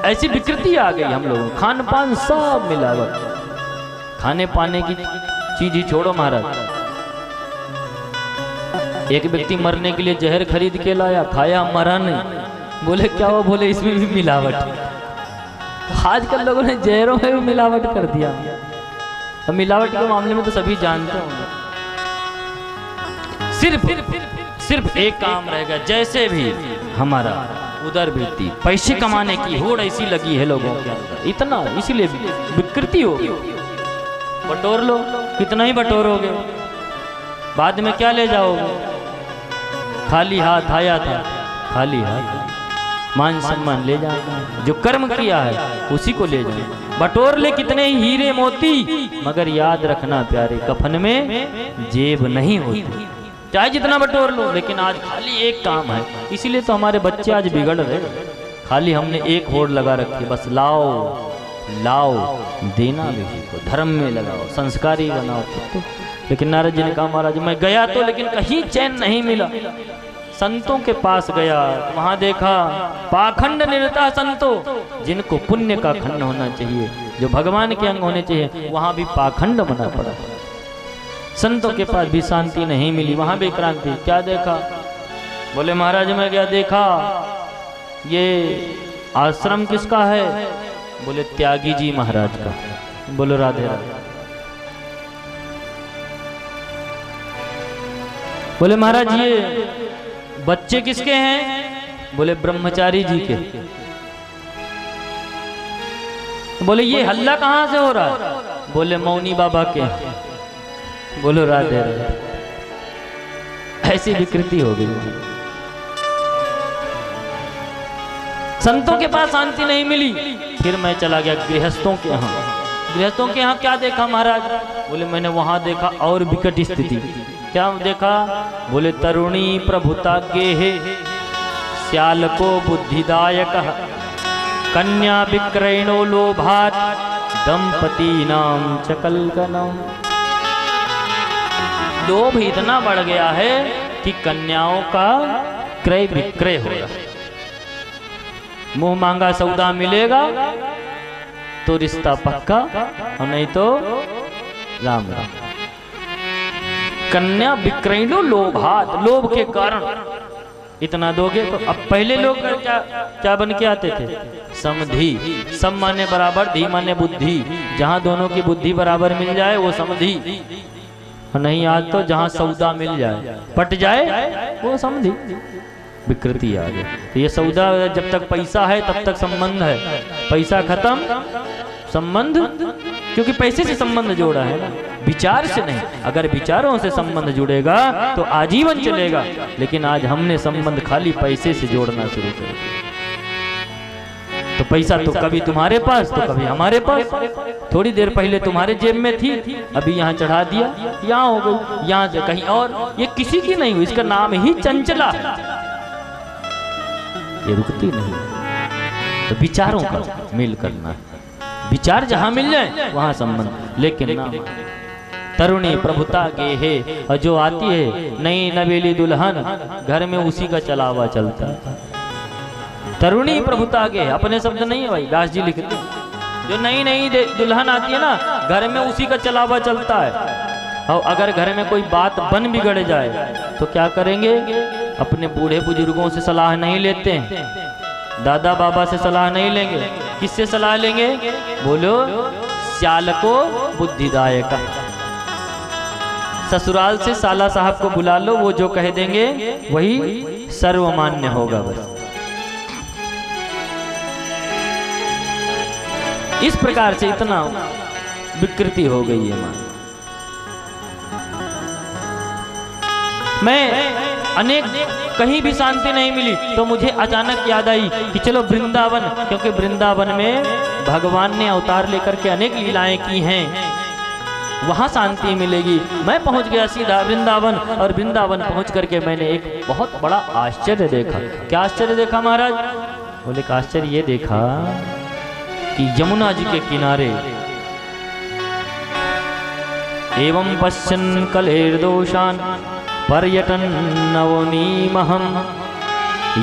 ऐसी विकृति आ गई हम लोगों, खान पान सब मिलावट। खाने पाने की चीज ही छोड़ो महाराज। एक व्यक्ति मरने के लिए जहर खरीद के लाया, खाया, मरा नहीं। बोले क्या हुआ? बोले इसमें भी मिलावट। तो आजकल लोगों ने जहरों में भी मिलावट कर दिया। अब मिलावट के मामले में तो सभी जानते होंगे। सिर्फ एक काम रहेगा, जैसे भी हमारा उदरवृत्ति, पैसे कमाने की होड़ ऐसी लगी है लोगों के अंदर, इतना इसीलिए विकृति हो गई। बटोर लो, कितना ही बटोरोगे, बाद में क्या ले जाओगे? खाली हाथ आया था, खाली हाथ मान सम्मान ले जाएगा। जो कर्म किया है उसी को ले जाए। बटोर ले कितने ही हीरे मोती, मगर याद रखना प्यारे, कफन में जेब नहीं होती। चाहे जितना बटोर लो, लेकिन आज खाली एक काम है। इसीलिए तो हमारे बच्चे आज बिगड़ रहे। खाली हमने एक होड़ लगा रखी, बस लाओ लाओ, देना बेटी को, धर्म में लगाओ, संस्कारी बनाओ। तो लेकिन नारद जी ने कहा महाराज मैं गया तो, लेकिन कहीं चैन नहीं मिला। संतों के पास गया, वहां देखा पाखंड निरता संतों, जिनको पुण्य का खंड होना चाहिए, जो भगवान के अंग होने चाहिए, वहां भी पाखंड बना पड़ा। संतों के पास भी शांति नहीं मिली, वहां भी क्रांति। क्या देखा? बोले महाराज मैं क्या देखा, ये आश्रम किसका है? बोले त्यागी जी महाराज का। बोलो राधे राधे। बोले महाराज ये बच्चे किसके हैं? बोले ब्रह्मचारी जी के। बोले ये हल्ला कहां से हो रहा है? बोले मौनी बाबा के। बोलो राधे राधे। ऐसी विकृति हो गई। संतों के पास शांति नहीं मिली, फिर मैं चला गया गृहस्थों के यहाँ। गृहस्थों के यहाँ क्या देखा महाराज? बोले मैंने वहां देखा और विकट स्थिति। क्या देखा? बोले तरुणी प्रभुता गेहे, श्याल को बुद्धिदायक, कन्या विक्रयणो लोभात, दंपति नाम चकलकनम। लोभ इतना बढ़ गया है कि कन्याओं का क्रय विक्रय हो रहा है। मुंह मांगा सौदा मिलेगा तो रिश्ता पक्का, और नहीं तो राम राम। कन्या विक्रयणो लोभात, लोभ के कारण इतना दोगे तो। अब पहले लोग क्या बन के आते थे? समधि। सम माने बराबर, धी माने बुद्धि। जहां दोनों की बुद्धि बराबर मिल जाए वो समधि। नहीं आज तो जहां सौदा मिल जाए, पट जाए, वो समझी। विकृति आ गई। तो ये सौदा, जब तक पैसा है तब तक संबंध है, पैसा खत्म संबंध, क्योंकि पैसे से संबंध जोड़ा है ना, विचार से नहीं। अगर विचारों से संबंध जुड़ेगा तो आजीवन चलेगा, लेकिन आज हमने संबंध खाली पैसे से जोड़ना शुरू कर दिया। तो पैसा तो कभी तुम्हारे पास तो कभी हमारे पास। थोड़ी देर पहले तुम्हारे जेब में थी, अभी यहाँ चढ़ा दिया, यहाँ हो गई, यहाँ से कहीं और। ये किसी की नहीं हुई, इसका नाम ही चंचला। ये रुकती नहीं। तो विचारों का मिल करना, विचार जहां मिल जाए वहां संबंध। लेकिन ना, तरुणी प्रभुता गे है, और जो आती है नई नवेली दुल्हन, घर में उसी का चलावा चलता है। तरुणी प्रभुता गे, अपने शब्द नहीं है भाई, दास जी लिखते हैं। जो नई नई दुल्हन आती है ना, घर में उसी का चलावा चलता है। और अगर घर में कोई बात बन बिगड़ जाए तो क्या करेंगे? अपने बूढ़े बुजुर्गों से सलाह नहीं लेते हैं, दादा बाबा से सलाह नहीं लेंगे। किससे सलाह लेंगे? बोलो स्याल को बुद्धिदायक। ससुराल से साला साहब को बुला लो, वो जो कह देंगे वही सर्वमान्य होगा। बस इस प्रकार से इतना विकृति हो गई है। मैं अनेक कहीं भी शांति नहीं मिली तो मुझे अचानक याद आई कि चलो वृंदावन, क्योंकि वृंदावन में भगवान ने अवतार लेकर के अनेक लीलाएं की हैं, वहां शांति मिलेगी। मैं पहुंच गया सीधा वृंदावन, और वृंदावन पहुंच करके मैंने एक बहुत बड़ा आश्चर्य देखा। क्या आश्चर्य देखा महाराज? बोले का आश्चर्य ये देखा कि यमुना जी के किनारे एवं पश्यन् कलेर्दोषान् पर्यटन नवनीमहं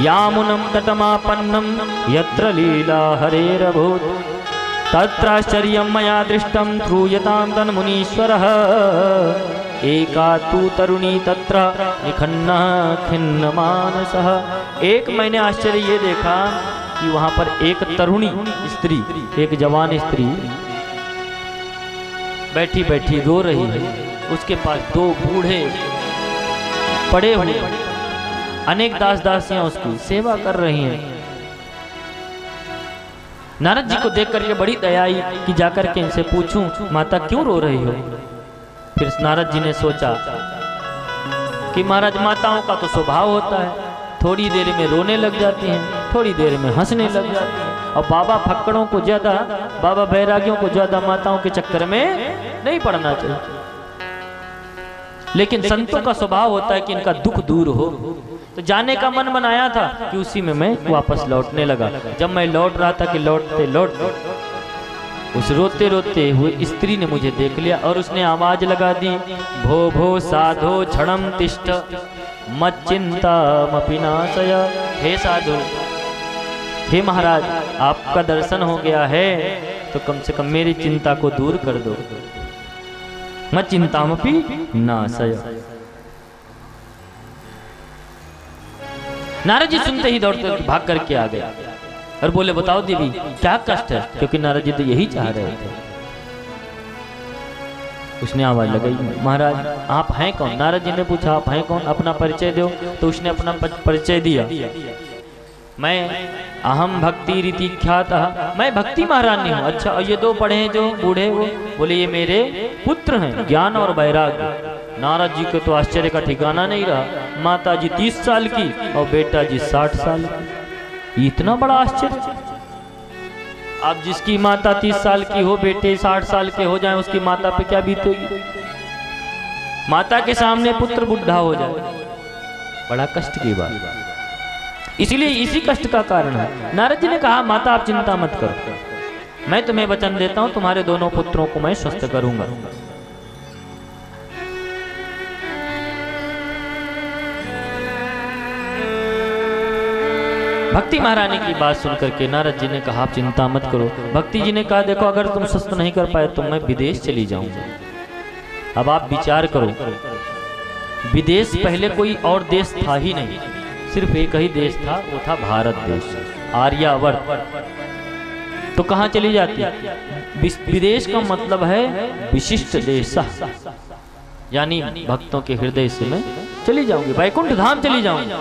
यामुनं तटमापन्नं यत्र लीला हरेरभूत् तत्राश्चर्यं मया दृष्टं श्रूयतां तन्मुनीश्वरः एका तु तरुणी तत्र निखन्नः खिन्नमानसः। एक मैंने आश्चर्य ये देखा कि वहां पर एक तरुणी स्त्री, एक जवान स्त्री बैठी बैठी रो रही है। उसके पास दो बूढ़े पड़े हुए, अनेक दास दासियां उसकी सेवा कर रही हैं। नारद जी को देख करके बड़ी दया आई कि जाकर के इनसे पूछूं माता क्यों रो रही हो। फिर नारद जी ने सोचा कि महाराज माताओं का तो स्वभाव होता है, थोड़ी देर में रोने लग जाती हैं, थोड़ी देर में हंसने लग जाती हैं। और बाबा फक्कड़ों को ज्यादा, बाबा बैरागियों को ज्यादा माताओं के चक्कर में नहीं पड़ना चाहिए। लेकिन संतों का स्वभाव होता है कि इनका दुख दूर हो। तो जाने का मन बनाया था कि उसी में मैं वापस लौटने लगा। जब मैं लौट रहा था कि लौटते लौटते उस रोते रोते हुए स्त्री ने मुझे देख लिया और उसने आवाज लगा दी, भो भो साधो क्षणम तिष्ठ मच्चिंता मपिनाशय। हे साधु, हे महाराज, आपका दर्शन हो गया है तो कम से कम मेरी चिंता को दूर कर दो। मच्चिंतामपि नाशय। नारद जी सुनते ही दौड़ते भाग करके आ गए और बोले बताओ देवी क्या कष्ट है, क्योंकि नारद जी तो यही चाह रहे थे। उसने आवाज लगाई, महाराज आप हैं कौन? नारद जी ने पूछा आप हैं कौन, अपना परिचय दो। तो उसने अपना परिचय दिया, मैं अहम भक्ति रीति ख्यात, मैं भक्ति महारानी हूँ। अच्छा, और ये दो पढ़े हैं जो बूढ़े, वो बोले ये मेरे पुत्र हैं ज्ञान और वैराग्य। नारद जी को तो आश्चर्य का ठिकाना नहीं रहा। माता जी 30 साल की और बेटा जी 60 साल की। इतना बड़ा आश्चर्य। अब जिसकी माता 30 साल की हो, बेटे 60 साल के हो जाएं, उसकी माता पे क्या बीतेगी? माता के सामने पुत्र बुढ़ा हो जाए, बड़ा कष्ट की बात। इसलिए इसी कष्ट का कारण है। नारद जी ने कहा माता आप चिंता मत करो, मैं तुम्हें वचन देता हूं तुम्हारे दोनों पुत्रों को मैं स्वस्थ करूंगा। भक्ति महारानी की बात सुनकर के नारद जी ने कहा आप चिंता मत करो। भक्ति जी ने कहा देखो अगर तुम स्वस्थ नहीं कर पाए तो मैं विदेश चली जाऊंगा। अब आप विचार करो, विदेश पहले कोई और देश था ही नहीं, सिर्फ एक ही देश था, वो था भारत देश, आर्यावर्त। तो कहाँ चली जाती? विदेश का मतलब है विशिष्ट देश, यानी भक्तों के हृदय से मैं चली जाऊंगी, वैकुंठ धाम चली जाऊंगी,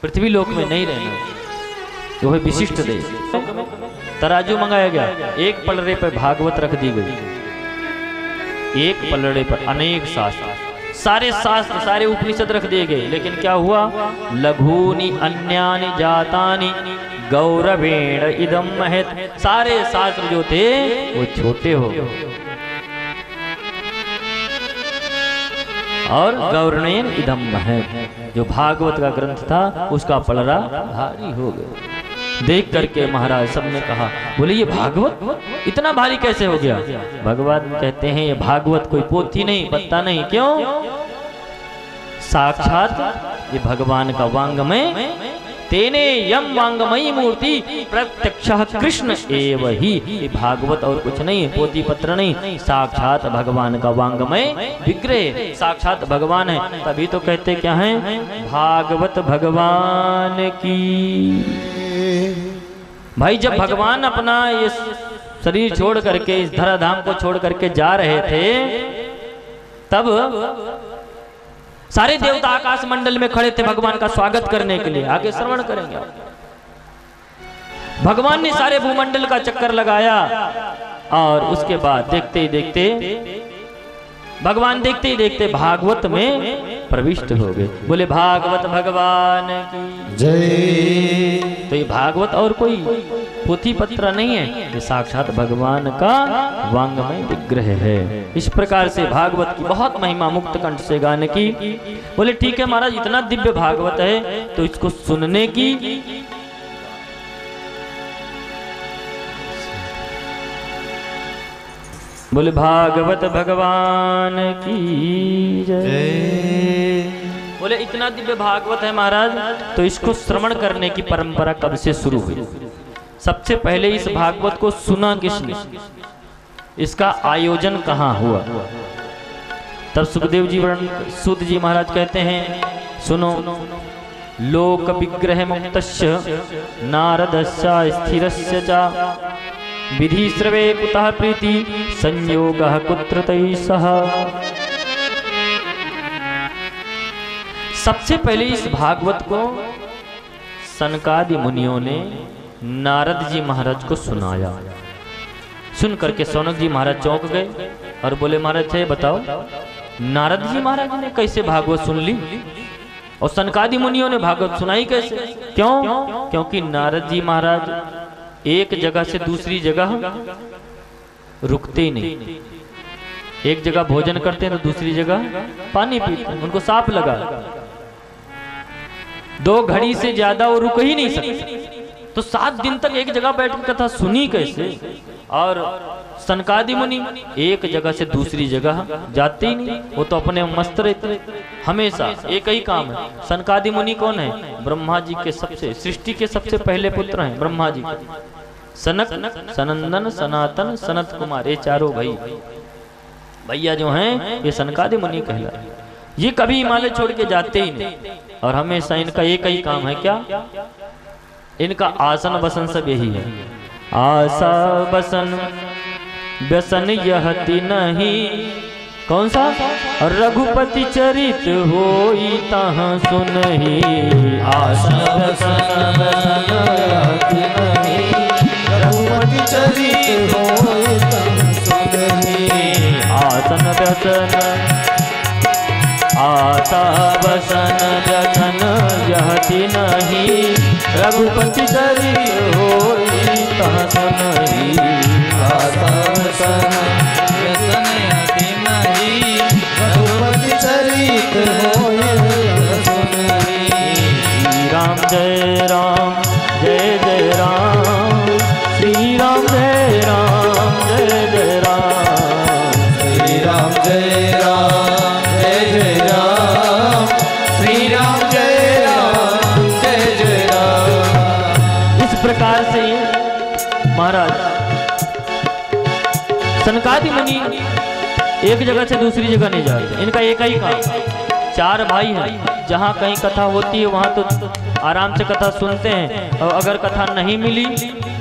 पृथ्वी लोक में नहीं रहना। जो है विशिष्ट देश। तराजू मंगाया गया, एक पलड़े पर भागवत रख दी गई, एक पलड़े पर अनेक शास्त्र, सारे शास्त्र सारे उपनिषद रख दिए गए। लेकिन क्या हुआ? लघुनी अन्यानि जातानि गौरवेण इदम महत्। सारे शास्त्र जो थे वो छोटे हो गए और गौरणेन इदम महत्, जो भागवत का ग्रंथ था उसका पलड़ा भारी हो गया। देख करके महाराज सबने कहा, बोले ये भागवत इतना भारी कैसे हो गया? भगवान कहते हैं ये भागवत कोई पोथी नहीं, पत्ता नहीं। क्यों? साक्षात ये भगवान का वांगमय, तेने यम वांगमयी मूर्ति प्रत्यक्षः कृष्ण एव ही। ये भागवत और कुछ नहीं है, पोथी पत्र नहीं, साक्षात भगवान का वांगमय विग्रह, साक्षात भगवान है। तभी तो कहते क्या है, भागवत भगवान की। भाई जब भगवान अपना ये शरीर छोड़ करके इस धराधाम को छोड़ करके जा रहे थे, तब सारे देवता आकाश मंडल में खड़े थे भगवान का स्वागत करने के लिए। आगे श्रवण करेंगे। भगवान ने सारे भूमंडल का चक्कर लगाया और उसके बाद देखते ही देखते भगवान देखते ही देखते भागवत में प्रविष्ट हो गए। बोले भागवत भगवान की जय। तो ये भागवत और कोई पोथी पत्र नहीं है, ये साक्षात भगवान का वांगमय विग्रह है। इस प्रकार से भागवत की बहुत महिमा मुक्त कंठ से गाने की। बोले ठीक है महाराज, इतना दिव्य भागवत है तो इसको सुनने की बोले भागवत भगवान की जय। बोले इतना दिव्य भागवत है महाराज, तो इसको श्रवण करने की परंपरा कब से शुरू हुई? सबसे पहले इस भागवत को सुना किसने? इसका आयोजन कहाँ हुआ? तब सुखदेव जी सूत जी महाराज कहते हैं, सुनो लोक विग्रह मुक्तस्य नारदस्य स्थिरस्य च विधि श्रवे कुतः प्रीति संयोगः कुत्र तैः। सबसे पहले इस भागवत को सनकादि मुनियों ने नारद जी महाराज को सुनाया। सुन करके सौनक जी महाराज चौंक गए और बोले महाराज ये बताओ नारद जी महाराज ने कैसे भागवत सुन ली और सनकादि मुनियों ने भागवत सुनाई कैसे? क्यों? क्योंकि नारद जी महाराज एक जगह से दूसरी जगह रुकते ही नहीं। एक जगह भोजन करते हैं तो दूसरी जगह पानी पीते हैं, उनको सांप लगा। 2 घड़ी से ज्यादा वो रुक ही नहीं सकते। तो 7 दिन तक एक जगह बैठ कर कथा सुनी कैसे? और सनकादि मुनि एक जगह से दूसरी जगह जाते ही नहीं, वो तो अपने मस्त रहते, हमेशा एक ही काम है। सनकादि मुनि कौन है? ब्रह्मा जी के सबसे सृष्टि के सबसे पहले पुत्र हैं ब्रह्मा जी के। सनक, सनंदन, सनातन, सनत कुमार, ये चारों भैया जो हैं ये सनकादि मुनि कहला। ये कभी हिमालय छोड़ के जाते ही नहीं और हमेशा इनका एक ही काम है। क्या? इनका आसन बसन सब यही है। आशा बसन व्यसन यहति नहीं। कौन सा? रघुपति चरित होई तहाँ सुनहि। आसन बसन यहति नहीं, रघुपति चरित होई तहाँ सुनहि। आसन व्यसन आशा बसन व्यसन यहति नहीं, रघुपति चरित होई तहाँ सुनहि। आशा बसन व्यसन यहति नहीं, रघुपति चरित होई तहाँ सुनहि। श्री राम जय राम जय जय राम, श्री राम जय राम जय जय राम, श्री राम जय राम जय जय राम, श्री राम जय राम जय जय राम। इस प्रकार से महाराज सनकादि मुनि एक जगह से दूसरी जगह नहीं जाते। इनका एक ही काम। 4 भाई हैं, जहाँ कहीं कथा होती है वहाँ तो आराम से कथा सुनते हैं, और अगर कथा नहीं मिली,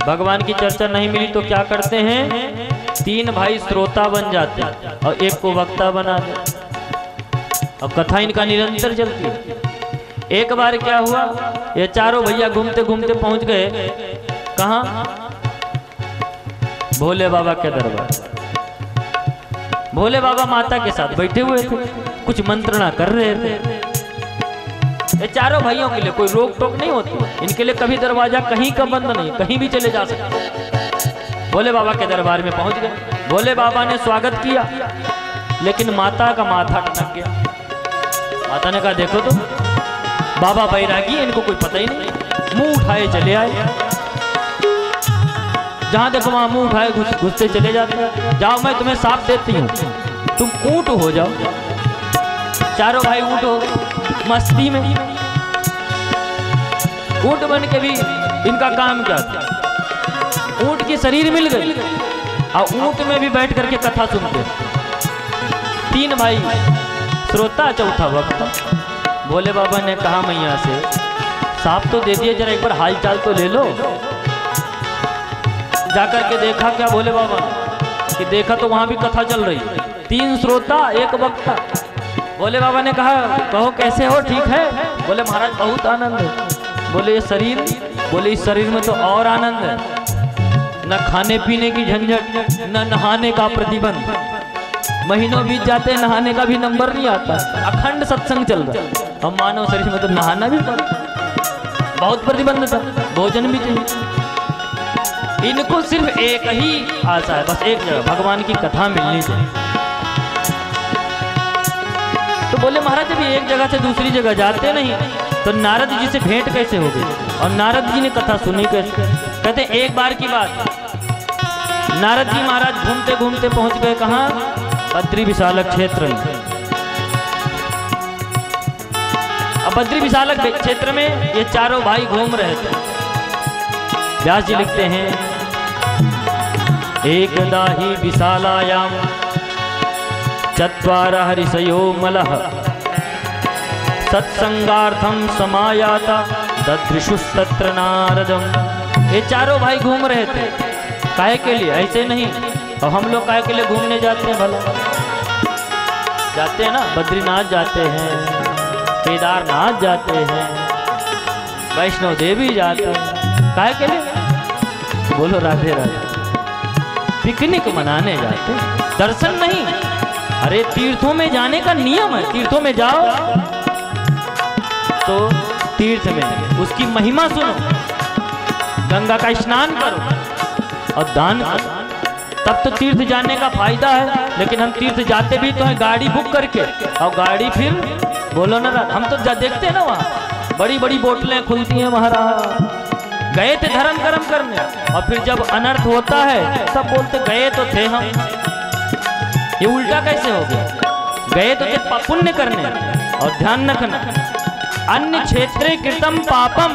भगवान की चर्चा नहीं मिली तो क्या करते हैं? 3 भाई श्रोता बन जाते हैं और एक को वक्ता बना देते। अब कथा इनका निरंतर चलती है। एक बार क्या हुआ, ये चारों भैया घूमते घूमते पहुंच गए कहाँ? भोले बाबा के दरबार। भोले बाबा माता के साथ बैठे हुए थे, कुछ मंत्रणा कर रहे थे। ये चारों भाइयों के लिए कोई रोक टोक नहीं होती, इनके लिए कभी दरवाजा कहीं का बंद नहीं, कहीं भी चले जा सकते। भोले बाबा के दरबार में पहुंच गए। भोले बाबा ने स्वागत किया, लेकिन माता का माथा टक गया। माता ने कहा देखो तो बाबा बैरागी, इनको कोई पता ही नहीं। मुंह उठाए चले आए, जहां देखो वहां मुंह उठाए घुसते चले जाते। जाओ मैं तुम्हें साफ देती हूँ, तुम ऊंट हो जाओ। चारों भाई ऊंट हो गए मस्ती में। ऊंट बन के भी इनका काम क्या था? ऊंट की शरीर मिल गई और ऊंट में भी बैठ करके कथा सुनते। 3 भाई श्रोता, चौथा वक्ता। भोले बाबा ने कहा मैया से साफ तो दे दिए, जरा एक बार हाल चाल तो ले लो। जाकर के देखा क्या भोले बाबा कि देखा तो वहां भी कथा चल रही, 3 श्रोता 1 वक्ता। भोले बाबा ने कहा कहो कैसे हो, ठीक है? बोले महाराज बहुत आनंद है। बोले ये शरीर, बोले इस शरीर में तो और आनंद है, न खाने पीने की झंझट, न नहाने का प्रतिबंध। महीनों बीत जाते हैं, नहाने का भी नंबर नहीं आता, अखंड सत्संग चल रहा है। हम मानव शरीर में तो नहाना भी पड़ता, बहुत प्रतिबंध था, भोजन भी चाहिए। इनको सिर्फ एक ही आशा है, बस एक जगह भगवान की कथा मिलनी चाहिए। तो बोले महाराज जब एक जगह से दूसरी जगह जाते नहीं तो नारद जी से भेंट कैसे हो गई? और नारद जी ने कथा सुनी कैसे? कहते एक बार की बात, नारद जी महाराज घूमते घूमते पहुंच गए कहाँ? बद्री विशालक क्षेत्र में। अब बद्री विशालक क्षेत्र में ये चारों भाई घूम रहे थे। व्यास जी लिखते हैं एकदा हि विशालायाम चत्वार हरिषयो मलः सत्संगार्थम समायाता ददृशुस्तत्र नारदम। ये चारों भाई घूम रहे थे, काहे के लिए? ऐसे नहीं। और हम लोग काहे के लिए घूमने जाते हैं? भला जाते हैं ना, बद्रीनाथ जाते हैं, केदारनाथ जाते हैं, वैष्णो देवी जाते हैं, काहे के लिए? बोलो राधे राधे। पिकनिक मनाने जाते हैं, दर्शन नहीं। अरे तीर्थों में जाने का नियम है, तीर्थों में जाओ तो तीर्थ में उसकी महिमा सुनो, गंगा का स्नान करो और दान करो, तब तो तीर्थ जाने का फायदा है। लेकिन हम तीर्थ जाते भी तो है गाड़ी बुक करके, और गाड़ी फिर बोलो ना, हम तो देखते हैं ना वहाँ बड़ी बड़ी बोतलें खुलती हैं महाराज। गए थे धर्म कर्म करने और फिर जब अनर्थ होता है सब बोलते गए तो थे हम। ये उल्टा कैसे हो गया? गए तो थे पुण्य करने। और ध्यान रखना, अन्य क्षेत्रे कृतम पापम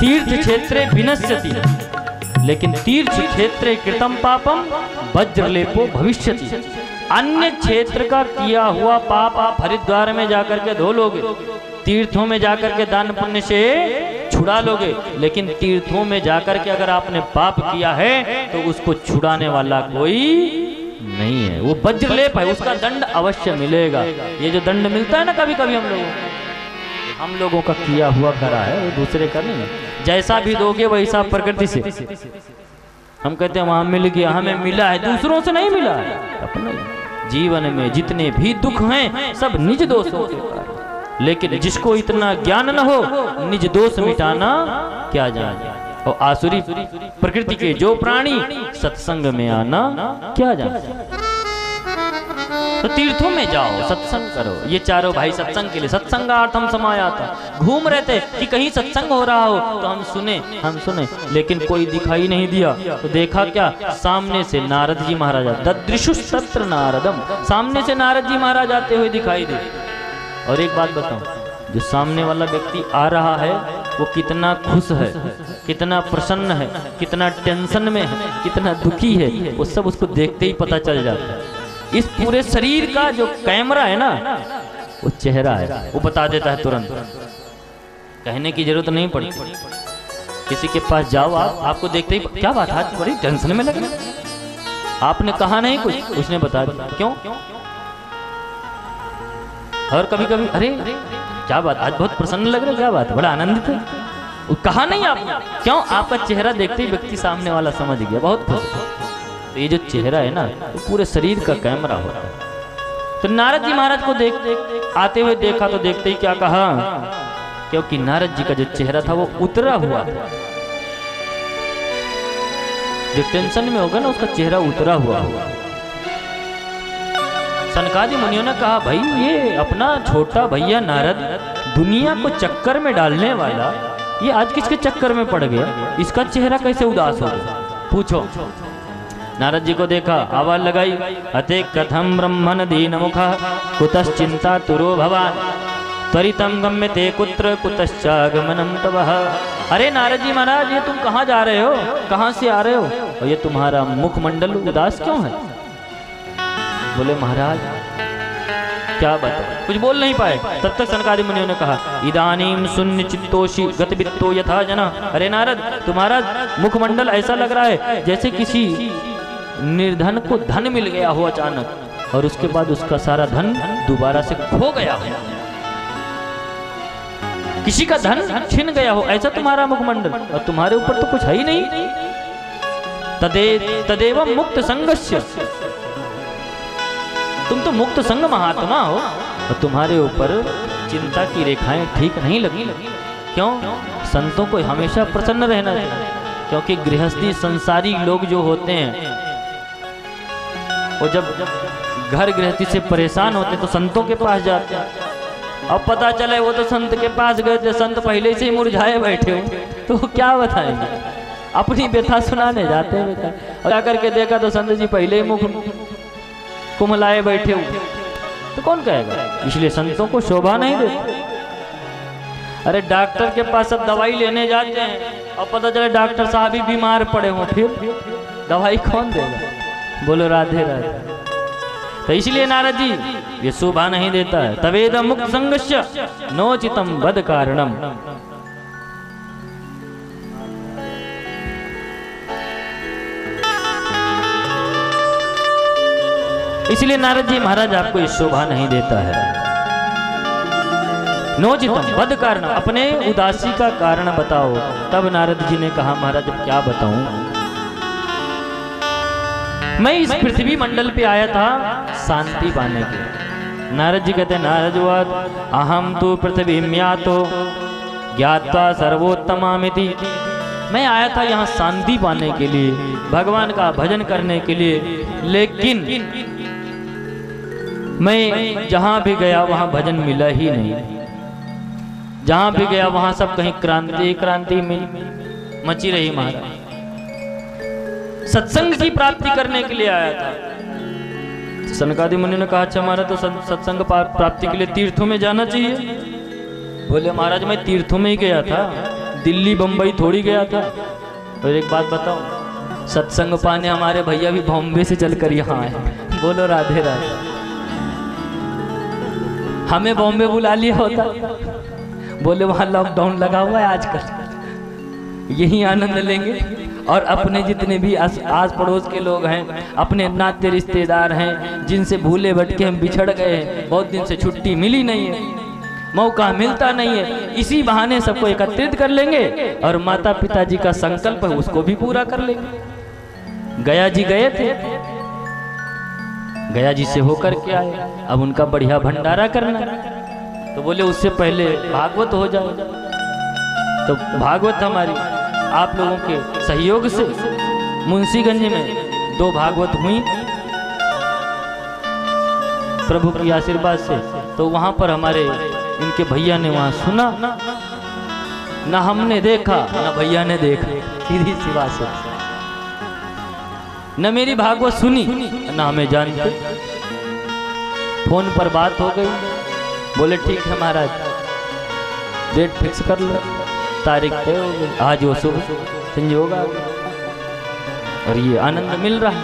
तीर्थ क्षेत्रे विनश्यति, लेकिन तीर्थ क्षेत्रे कृतम पापम वज्रलेपो भविष्यति। अन्य क्षेत्र का किया हुआ पाप आप हरिद्वार में जाकर के धो लोगे, तीर्थों में जाकर के दान पुण्य से छुड़ा लोगे, लेकिन तीर्थों में जाकर के अगर आपने पाप किया है तो उसको छुड़ाने वाला कोई नहीं है। वो वज्रलेप है, उसका दंड अवश्य मिलेगा। ये जो दंड मिलता है ना कभी कभी हम लोगों का किया हुआ करा है, वो दूसरे का नहीं है। जैसा भी दोगे वैसा प्रकृति से। हम कहते हैं वहां मिल गया, हमें मिला है, दूसरों से नहीं मिला है, अपने जीवन में जितने भी दुख हैं सब निज दोषों के कारण। लेकिन जिसको इतना ज्ञान न हो निज दोष मिटाना क्या जाने, और आसुरी प्रकृति के जो प्राणी सत्संग में आना क्या जाने। तो तीर्थों में जाओ, सत्संग करो। ये चारों भाई सत्संग के लिए सत्संगार्थम समायाता घूम रहे थे कि कहीं सत्संग हो रहा हो तो हम सुने, लेकिन कोई दिखाई नहीं दिया। तो देखा क्या? सामने से नारद जी महाराज, ददृशुस्तत्र नारदम, सामने से नारद जी महाराज आते हुए दिखाई दे। और एक बात बताऊं, जो सामने वाला व्यक्ति आ रहा है वो कितना खुश है, कितना प्रसन्न है, कितना टेंशन में है, कितना दुखी है, वो सब उसको देखते ही पता चल जाता है। इस पूरे शरीर का जो कैमरा है ना, वो चेहरा है, वो बता देता है तुरंत। कहने की जरूरत नहीं पड़ी। किसी के पास जाओ आपको देखते ही क्या बात है, बड़ी टेंशन में लग रही, आपने कहा नहीं कुछ, उसने बता दिया। क्यों? और कभी कभी अरे क्या बात, आज बहुत प्रसन्न लग रहा है, क्या बात, बड़ा आनंदित है, वो कहा नहीं आपने। क्यों? आपका चेहरा देखते ही व्यक्ति सामने वाला समझ गया, बहुत खुश। तो ये जो चेहरा है ना, वो पूरे शरीर का कैमरा होता है। तो नारद जी महाराज को देख आते हुए देखा तो देखते ही क्या कहा? क्योंकि नारद जी का जो चेहरा था वो उतरा हुआ था। जो टेंशन में होगा ना उसका चेहरा उतरा हुआ होगा। सनकादि मुनियों ने कहा भाई ये अपना छोटा भैया नारद दुनिया को चक्कर में डालने वाला, ये आज किसके चक्कर में पड़ गया? इसका चेहरा कैसे उदास हो गया? पूछो। नारद जी को देखा, आवाज लगाई, अते कथम ब्रह्मन दीन मुखा कुतश्चिंता तुरो भवान त्वरितम गम्यते कुत्र कुतश्चागमनम तवः। अरे नारद जी महाराज, ये तुम कहाँ जा रहे हो, कहाँ से आ रहे हो, और ये तुम्हारा मुखमंडल उदास क्यों है? बोले महाराज क्या बताओ, कुछ बोल नहीं पाए। तब तक सनकादि मुनियों ने कहा, इदानीम शून्य चित्तोषी गतवित्तो यथा जना। अरे नारद, तुम्हारा मुखमंडल ऐसा लग रहा है जैसे किसी निर्धन को धन मिल गया हो अचानक और उसके बाद उसका सारा धन दोबारा से खो गया हो, किसी का धन छिन गया हो, ऐसा तुम्हारा मुखमंडल। और तुम्हारे ऊपर तो कुछ है ही नहीं। तदेव मुक्त संगस्य, तुम तो मुक्त संग महात्मा हो और तुम्हारे ऊपर चिंता की रेखाएं ठीक नहीं लगी। क्यों? संतों को हमेशा प्रसन्न रहना चाहिए, क्योंकि गृहस्थी संसारी लोग जो होते हैं वो जब घर गृहस्थी से परेशान होते हैं तो संतों के पास जाते हैं। अब पता चले वो तो संत के पास गए थे, संत पहले से ही मुरझाए बैठे हो, तो क्या बताएंगे? अपनी व्यथा सुनाने जाते हैं बेटा, और जाकर के देखा तो संत जी पहले ही मुख कुमलाए बैठे हो, तो कौन कहेगा? इसलिए संतों को शोभा नहीं देती। अरे डॉक्टर के पास अब दवाई लेने जाते हैं और पता चले डॉक्टर साहब ही बीमार पड़े हों, फिर दवाई कौन देगा? बोलो राधे राधे। तो इसलिए नारद जी ये शोभा नहीं देता है। तवेद मुक्त संगस्य नोचितम वद कारणम। इसलिए नारद जी महाराज आपको ये शोभा नहीं देता है। नोचितम वद कारण, अपने उदासी का कारण बताओ। तब नारद जी ने कहा, महाराज अब क्या बताऊं, मैं इस पृथ्वी मंडल पे आया था शांति पाने के। नारद जी कहते हैं, नारद अहम तो पृथ्वी म्यातो ज्ञात्वा सर्वोत्तमामिति। मैं आया था यहाँ शांति पाने के लिए, भगवान का भजन करने के लिए, लेकिन मैं जहाँ भी गया वहाँ भजन मिला ही नहीं। जहाँ भी गया वहाँ सब कहीं क्रांति क्रांति मची रही। महाराज सत्संग की प्राप्ति करने के लिए आया था। सनकादि मुनि ने कहा, अच्छा महाराज तो सत्संग प्राप्ति के लिए तीर्थों में जाना चाहिए। बोले महाराज मैं तीर्थों में ही गया था, दिल्ली बंबई थोड़ी गया था। और एक बात बताओ, सत्संग पाने हमारे भैया भी बॉम्बे से चलकर यहाँ आए। बोलो राधे राधे। हमें बॉम्बे बुला लिया होता, बोले वहां लॉकडाउन लगा हुआ है आजकल, यही आनंद लेंगे। और अपने जितने भी आस पड़ोस के लोग हैं, अपने नाते रिश्तेदार हैं, जिनसे भूले भटके हम बिछड़ गए हैं, बहुत दिन से छुट्टी मिली नहीं है, मौका मिलता नहीं है, इसी बहाने सबको एकत्रित कर लेंगे और माता पिताजी का संकल्प है उसको भी पूरा कर लेंगे। गया जी गए थे, गया जी से होकर के आए, अब उनका बढ़िया भंडारा करना, तो बोले उससे पहले भागवत हो जाए। तो भागवत हमारी आप लोगों के सहयोग से मुंशीगंज में 2 भागवत हुई प्रभु की आशीर्वाद से। तो वहां पर हमारे इनके भैया ने वहां सुना, ना हमने देखा ना भैया ने देखा, सीधी सी बात है। न मेरी भागवत सुनी ना हमें जानते। फोन पर बात हो गई, बोले ठीक है महाराज डेट फिक्स कर लो, तारीख तय हो गई, आज वो शुभ संयोग आ गया और ये आनंद मिल रहा है।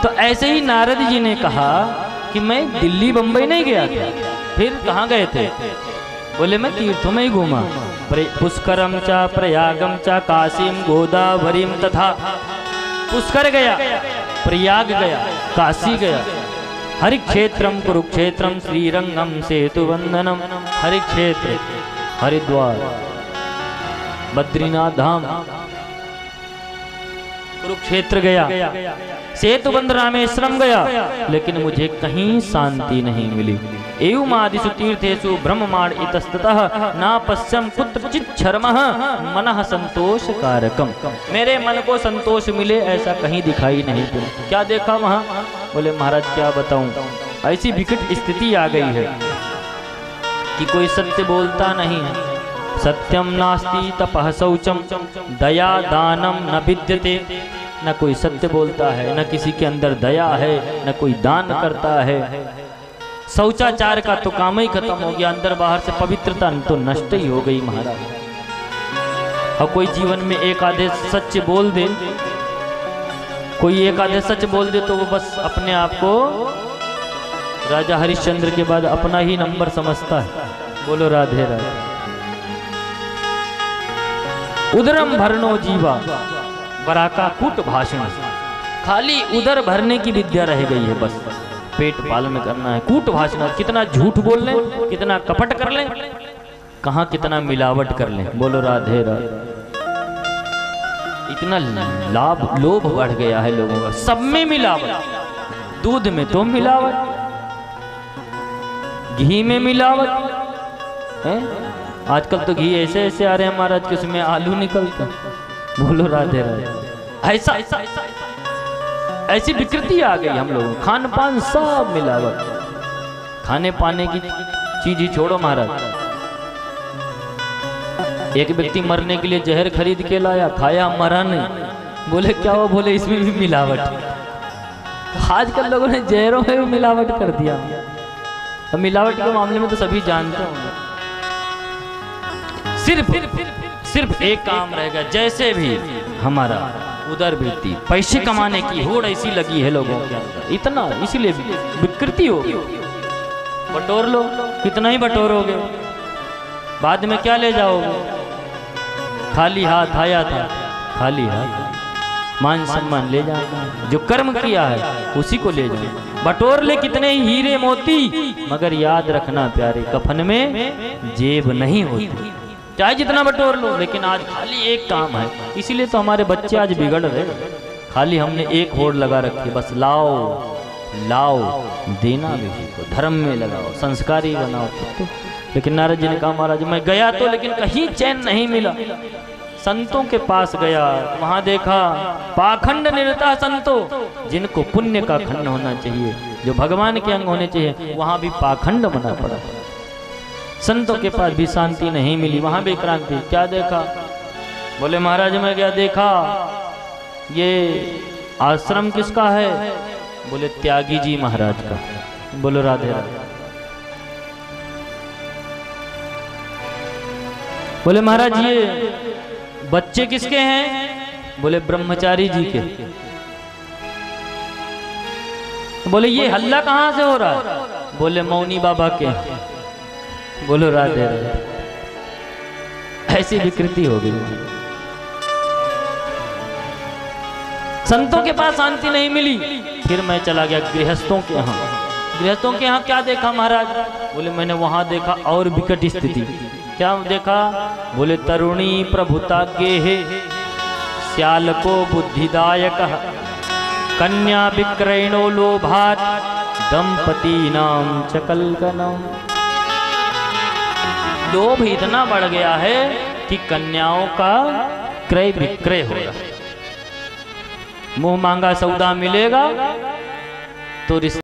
तो ऐसे ही नारद जी ने कहा कि मैं दिल्ली बंबई नहीं गया था। फिर कहाँ गए थे? बोले मैं तीर्थों में ही घूमा, पुष्करम चा प्रयागम चा काशीम गोदावरीम तथा। पुष्कर गया, प्रयाग गया, काशी गया, हरिक्षेत्रम कुरुक्षेत्रम श्रीरंगम सेतुवंदनम। हरिक्षेत्र हरिद्वार बद्रीनाथ धाम, कुरुक्षेत्र गया, सेतुबंध रामेश्वरम गया, लेकिन मुझे कहीं शांति नहीं मिली। एवं आदिषु तीर्थेषु ब्रह्ममाण इतस्ततः ना पश्यम कुत्रचित् शर्मः मनः संतोष कारकम। मेरे मन को संतोष मिले ऐसा कहीं दिखाई नहीं पड़ा। क्या देखा वहाँ? बोले महाराज क्या बताऊं, ऐसी विकट स्थिति आ गई है कि कोई सत्य बोलता नहीं है। सत्यम नास्ति तपः शौचम दया दानम न विद्यते। न कोई सत्य बोलता है, न किसी के अंदर दया है, न कोई दान करता है। शौचाचार का तो काम ही खत्म हो गया, अंदर बाहर से पवित्रता तो नष्ट ही हो गई महाराज। और कोई जीवन में एक आधे सच बोल दे, कोई एक आधे सच बोल दे तो वो बस अपने आप को राजा हरिश्चंद्र के बाद अपना ही नंबर समझता है। बोलो राधे राधे। उदरम भरनो जीवा बराका कूट भाषण, खाली उदर भरने की विद्या रह गई है, बस पेट पालन करना है। कूट भाषण, कितना झूठ बोल लें, कितना कपट कर लें, कहाँ कितना मिलावट कर लें। बोलो राधे राधे। इतना लोभ बढ़ गया है लोगों का, सब में मिलावट। दूध में तो मिलावट, घी में मिलावट है। आजकल तो घी ऐसे ऐसे आ रहे हैं महाराज कि उसमें आलू निकलता। बोलो राधे राधे। ऐसा ऐसी विकृति आ गई हम लोगों, खान पान सब मिलावट। खाने पाने की चीज ही छोड़ो महाराज। एक व्यक्ति मरने के लिए जहर खरीद के लाया, खाया, मरा नहीं। बोले क्या हुआ? बोले इसमें भी मिलावट। आजकल लोगों ने जहरों में भी मिलावट कर दिया। अब मिलावट के मामले में तो सभी जानते होंगे। सिर्फ एक काम रहेगा, जैसे भी हमारा उधर बीती, पैसे कमाने की होड़ ऐसी लगी है लोगों के अंदर, इतना, इसीलिए विकृति होगी। बटोर लो, कितना ही बटोरोगे, बाद में क्या ले जाओगे? खाली हाथ आया था, खाली हाथ मान सम्मान ले जाएगा। जो कर्म किया है उसी को ले जाए। बटोर ले कितने ही हीरे मोती, मगर याद रखना प्यारे, कफन में जेब नहीं होती। चाहे जितना बटोर लो, लेकिन आज खाली एक काम है। इसीलिए तो हमारे बच्चे आज बिगड़ रहे। खाली हमने एक होड़ लगा रखी, बस लाओ लाओ, देना भी को, धर्म में लगाओ, संस्कारी बनाओ। तो लेकिन नारद जी ने कहा महाराज मैं गया तो, लेकिन कहीं चैन नहीं मिला। संतों के पास गया, वहां देखा पाखंड निरता संतों, जिनको पुण्य का खंड होना चाहिए, जो भगवान के अंग होने चाहिए, वहां भी पाखंड बना पड़ा। संतों के पास भी शांति नहीं मिली, वहां भी क्रांति। क्या देखा? बोले महाराज मैं क्या देखा, ये आश्रम किसका है? बोले त्यागी जी महाराज का। बोलो राधे राधे। बोले महाराज ये बच्चे किसके हैं? बोले ब्रह्मचारी जी के। बोले ये हल्ला कहां से हो रहा है? बोले मौनी बाबा के। बोलो राधे राधे। ऐसी विकृति हो गई। संतों के पास शांति नहीं मिली, फिर मैं चला गया गृहस्थों के यहाँ। गृहस्थों के यहाँ क्या देखा महाराज? बोले मैंने वहां देखा और विकट स्थिति। क्या देखा? बोले तरुणी प्रभुता गेहे, श्याल को बुद्धिदायक, कन्या विक्रयणो लोभात, दंपति नाम चकलकनम। लोभ इतना बढ़ गया है कि कन्याओं का क्रय विक्रय हो रहा है। मुंह मांगा सौदा मिलेगा तो